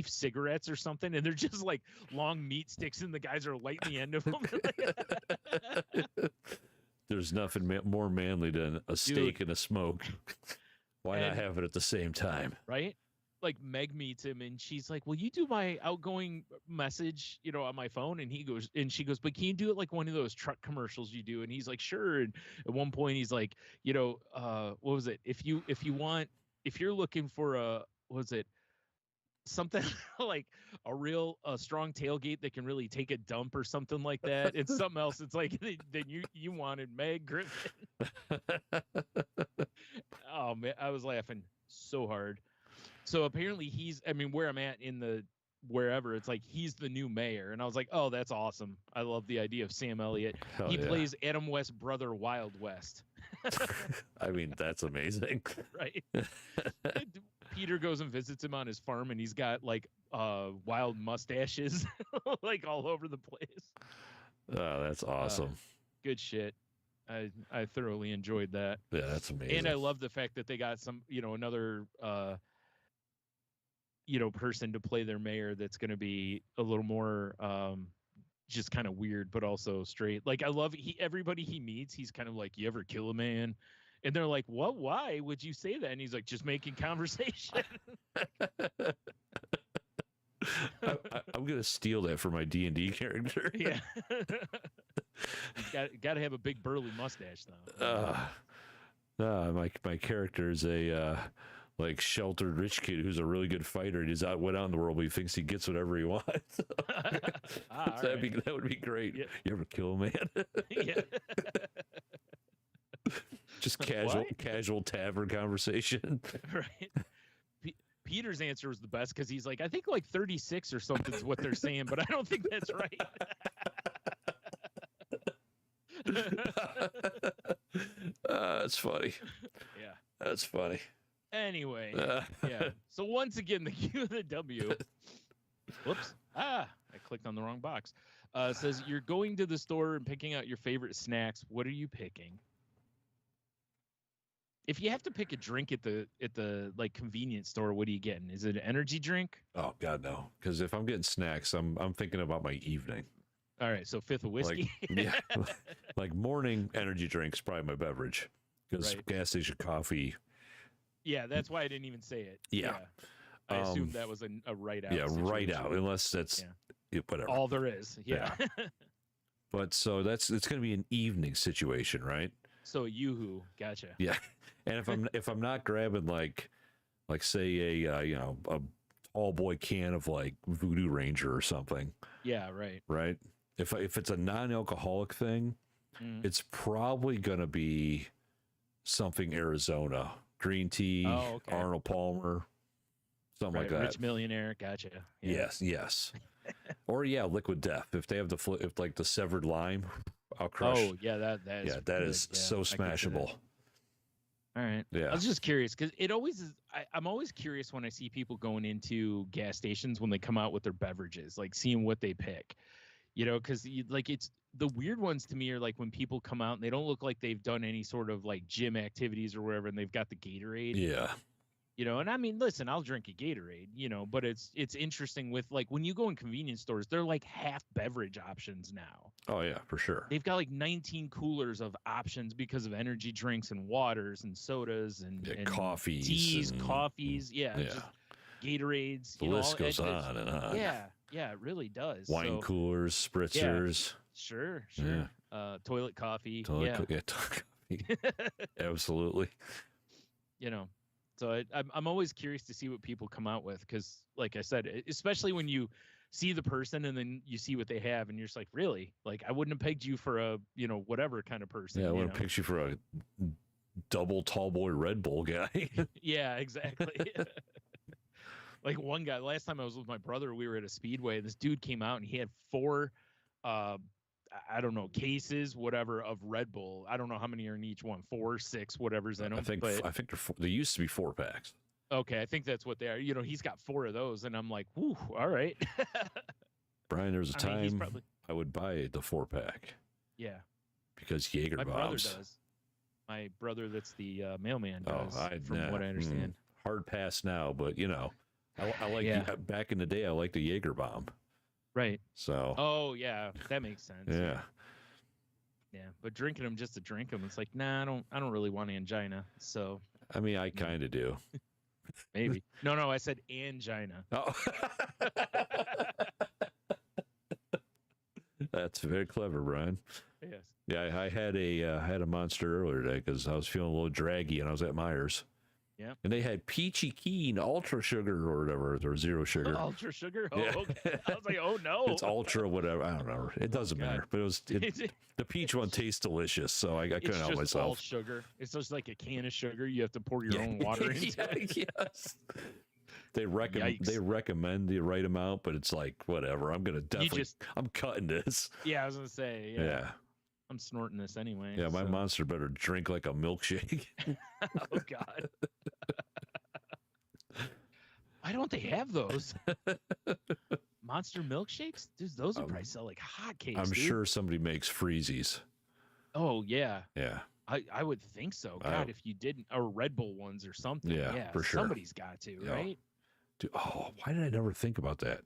cigarettes or something. And they're just like long meat sticks and the guys are lighting the end of them. There's nothing more manly than a steak and a smoke. Why not have it at the same time? Right? Like Meg meets him and she's like, will you do my outgoing message, on my phone? And she goes, but can you do it like one of those truck commercials you do? And he's like, sure. And at one point he's like, what was it? If you're looking for something like a strong tailgate that can really take a dump or something like that. It's something else. It's like, then you wanted Meg Griffin. Oh man, I was laughing so hard. So apparently where I'm at wherever, it's like he's the new mayor. And I was like, oh, that's awesome. I love the idea of Sam Elliott. He plays Adam West's brother, Wild West. I mean, that's amazing. Right. Peter goes and visits him on his farm and he's got like wild mustaches like all over the place. Oh, that's awesome. Good shit. I thoroughly enjoyed that. Yeah, that's amazing. And I love the fact that they got some, another person to play their mayor that's going to be a little more just kind of weird, but also straight. Like I love everybody he meets, he's kind of like, you ever kill a man? And they're like, what? Why would you say that? And he's like, just making conversation. I'm going to steal that for my D&D character. Yeah. He's got to have a big burly mustache though. My character is a like sheltered rich kid who's a really good fighter and he's went out in the world, but he thinks he gets whatever he wants. That would be great. Yeah. You ever kill a man? Yeah. Just casual tavern conversation. Right. Peter's answer was the best because he's like, I think like 36 or something is what they're saying, but I don't think that's right. That's funny. Yeah. That's funny. Anyway, yeah. So once again, the QoftheW. Whoops. I clicked on the wrong box. Says you're going to the store and picking out your favorite snacks. What are you picking? If you have to pick a drink at the like convenience store, what are you getting? Is it an energy drink? Oh God, no. Because if I'm getting snacks, I'm thinking about my evening. All right, so fifth of whiskey. Like morning energy drinks, probably my beverage. Because gas station coffee. Yeah, that's why I didn't even say it. Yeah. I assumed that was a right out. Yeah, situation. Right out. Unless that's whatever. All there is. Yeah. But so it's going to be an evening situation, right? So yoo-hoo, gotcha. Yeah, and if I'm not grabbing like say a tall boy can of like Voodoo Ranger or something. Yeah, right. Right. If it's a non-alcoholic thing, it's probably gonna be something Arizona, green tea, Arnold Palmer, something like that. Rich Millionaire, gotcha. Yeah. Yes. Or Liquid Death. If they have the severed lime, I'll crush. Oh yeah, that is so smashable. All right. Yeah. I was just curious because it always is. I'm always curious when I see people going into gas stations when they come out with their beverages, like seeing what they pick. Because like it's the weird ones to me are like when people come out and they don't look like they've done any sort of like gym activities or whatever, and they've got the Gatorade. Yeah. And I mean, listen, I'll drink a Gatorade, but it's interesting with like when you go in convenience stores, they're like half beverage options now. Oh yeah, for sure. They've got like 19 coolers of options because of energy drinks and waters and sodas and coffees, teas, coffees, just Gatorades. The list goes on and on. Yeah, it really does. Wine coolers, spritzers. Sure. Yeah. Toilet coffee. Toilet coffee. Absolutely. So I'm always curious to see what people come out with because, like I said, especially when you see the person and then you see what they have and you're just like, really? Like, I wouldn't have pegged you for a, whatever kind of person. Yeah, I wouldn't have picked you for a double tall boy Red Bull guy. Yeah, exactly. Like one guy, last time I was with my brother, we were at a Speedway and this dude came out and he had 4 I don't know, cases, whatever, of Red Bull. I don't know how many are in each one, 4, 6, whatever's in them. I think they used to be 4-packs. Okay, I think that's what they are. He's got 4 of those, and I'm like, whew, all right. Brian, there was a time I would buy the 4-pack. Yeah. Because Jaeger bombs. My brother does. My brother that's the mailman does, from what I understand. Hard pass now, but, I like back in the day, I liked the Jaeger bomb. Right. So. Oh yeah, that makes sense. Yeah. Yeah, but drinking them just to drink them, it's like, nah, I don't really want angina. So. I mean, I kind of do. Maybe. No, I said angina. Oh. That's very clever, Brian. Yes. Yeah, I had a monster earlier today because I was feeling a little draggy and I was at Myers. Yeah. And they had Peachy Keen Ultra Sugar or whatever, or Zero Sugar. Ultra Sugar? Oh, Yeah. okay. I was like, oh no. It's Ultra whatever. I don't know. It doesn't matter. But the peach one tastes delicious, so I couldn't help myself. It's all sugar. It's just like a can of sugar. You have to pour your own water into it. Yes. They recommend the right amount, but it's like, whatever. I'm going to definitely, I'm cutting this. Yeah, I was going to say, yeah. I'm snorting this anyway. Yeah, my monster better drink like a milkshake. Oh, God. Why don't they have those? Monster milkshakes? Dude, those would probably sell like hotcakes. I'm sure somebody makes freezies. Oh, yeah. Yeah. I would think so. God, if you didn't, or Red Bull ones or something. Yeah, for sure. Somebody's got to, right? Dude, why did I never think about that?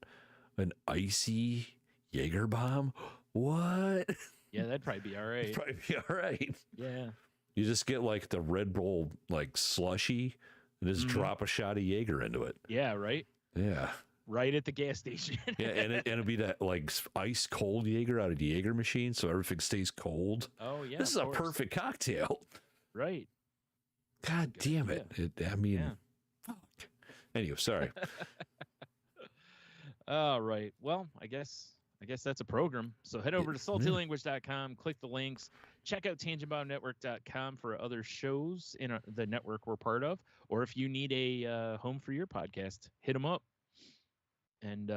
An icy Jaeger bomb? What? Yeah, that'd probably be all right. It'd probably be all right. Yeah. You just get like the Red Bull like slushy and just drop a shot of Jaeger into it. Yeah, right? Yeah. Right at the gas station. Yeah, and it'll be that like ice cold Jaeger out of the Jaeger machine so everything stays cold. Oh, yeah. This is a perfect cocktail. Right. God damn it. Fuck. Anyway, sorry. All right. Well, I guess that's a program. So head over to saltylanguage.com, click the links, check out tangentboundnetwork.com for other shows in the network we're part of. Or if you need a home for your podcast, hit them up. And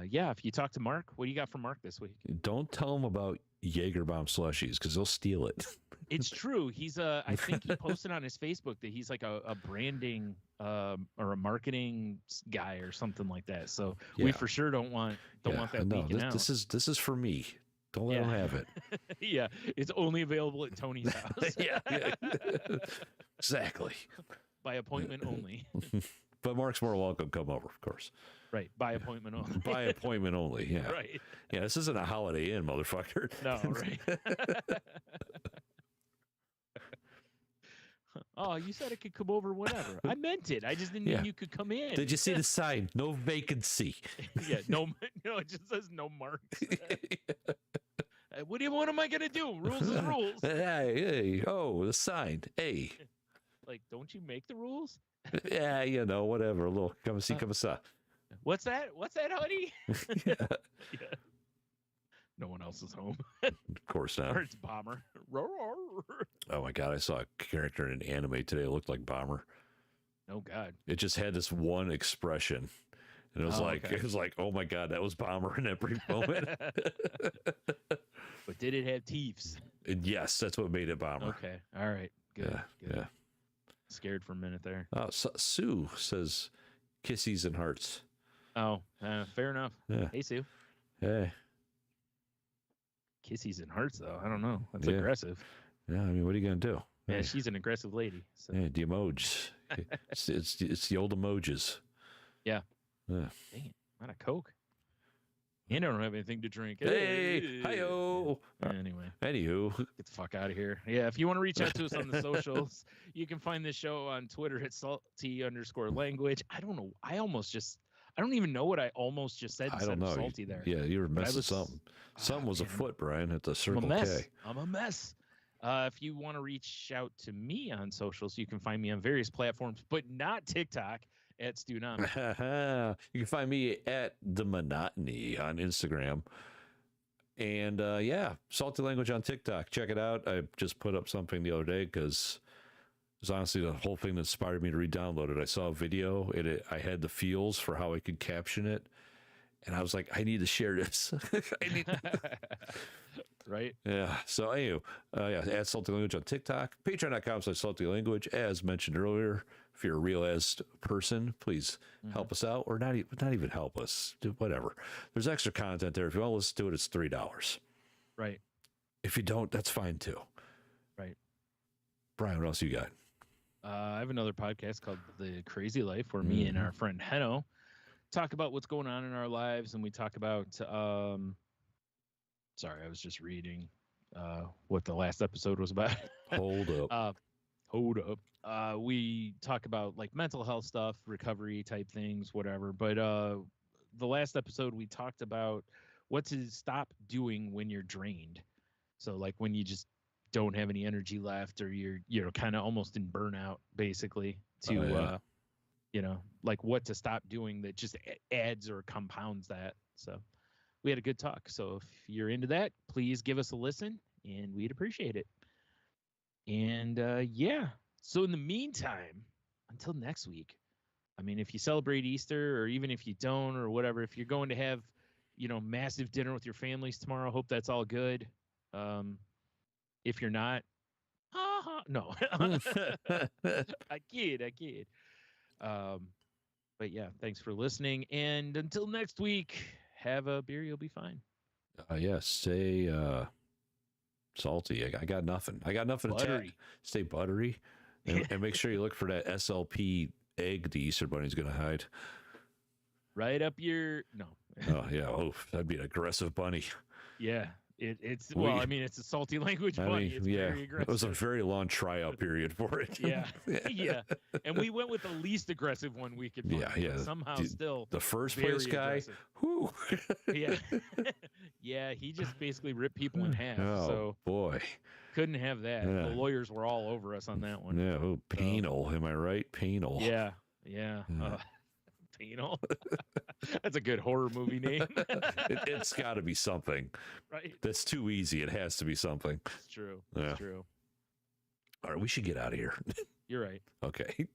if you talk to Mark, what do you got for Mark this week? Don't tell him about Jaeger bomb slushies because they'll steal it. It's true. He's I think he posted on his Facebook that he's like a branding or a marketing guy or something like that. So we for sure don't want that leaking out. This is for me. Don't let him have it. Yeah, it's only available at Tony's house. yeah. Exactly. By appointment only. But Mark's more welcome. Come over, of course. Right. By appointment only. By appointment only. Yeah. Right. Yeah. This isn't a Holiday Inn, motherfucker. No. Right. Oh, you said it could come over whenever. I meant it. I just didn't mean you could come in. Did you see the sign? No vacancy. Yeah. No. It just says no marks. What am I gonna do? Rules is rules. Hey. Oh, the sign. Hey. Like, don't you make the rules? Yeah, whatever. A little come see, come see. What's that, honey? Yeah. No one else is home. Of course not. Or it's Bomber. Oh my God, I saw a character in an anime today that looked like Bomber. Oh God. It just had this one expression. And it was oh my God, that was Bomber in that brief moment. But did it have teeth? Yes, that's what made it Bomber. Okay. All right. Good. Yeah. Scared for a minute there. Sue says kissies and hearts. Oh, fair enough. Yeah. Hey, Sue. Hey. Kissies and hearts, though. I don't know. That's aggressive. Yeah, I mean, what are you going to do? Yeah, she's an aggressive lady. So. Yeah, the emojis. it's the old emojis. Yeah. Dang it. Not a Coke. And I don't have anything to drink. Hey, hi-yo. Anyway. Anywho. Get the fuck out of here. Yeah, if you want to reach out to us on the socials, you can find this show on Twitter at salty_language. I don't know. I don't even know what I almost just said. I don't know. Salty there. Yeah, you were messing something. Something was afoot, Brian, at the Circle K. I'm a mess. If you want to reach out to me on socials, you can find me on various platforms, but not TikTok. At Stunami. You can find me at The Monotony on Instagram. And Salty Language on TikTok. Check it out. I just put up something the other day because it was honestly the whole thing that inspired me to re-download it. I saw a video. I had the feels for how I could caption it. And I was like, I need to share this. Right? Yeah. So anyway, at Salty Language on TikTok. Patreon.com/SaltyLanguage. As mentioned earlier, if you're a real-ass person, please help us out. Or not even help us. Do whatever. There's extra content there. If you want to listen to it, it's $3. Right. If you don't, that's fine too. Right. Brian, what else you got? I have another podcast called The Crazy Life where me and our friend Heno talk about what's going on in our lives, and we talk about sorry, I was just reading what the last episode was about. Hold up. Hold up. We talk about like mental health stuff, recovery type things, whatever. But the last episode we talked about what to stop doing when you're drained. So like when you just don't have any energy left, or you're kind of almost in burnout, basically. To like what to stop doing that just adds or compounds that. So we had a good talk. So if you're into that, please give us a listen, and we'd appreciate it. And yeah. So in the meantime, until next week, I mean, if you celebrate Easter, or even if you don't, or whatever, if you're going to have, massive dinner with your families tomorrow, hope that's all good. If you're not, no, I kid. But yeah, thanks for listening. And until next week, have a beer. You'll be fine. Stay salty. I got nothing. Buttery. Stay buttery. And make sure you look for that SLP egg the Easter Bunny's going to hide. Right up your... No. Oh, yeah. Oh, that'd be an aggressive bunny. Yeah. It's a salty language bunny. It's very aggressive. It was a very long tryout period for it. Yeah. Yeah. And we went with the least aggressive one we could find. Yeah. Somehow still the first place guy. Whoo. Yeah. Yeah, he just basically ripped people in half. Oh, so boy. Couldn't have that. Yeah. The lawyers were all over us on that one. Yeah. Oh, penal. Am I right? Penal. Yeah. Penal. That's a good horror movie name. It's got to be something. Right. That's too easy. It has to be something. It's true. Yeah. It's true. All right, we should get out of here. You're right. Okay.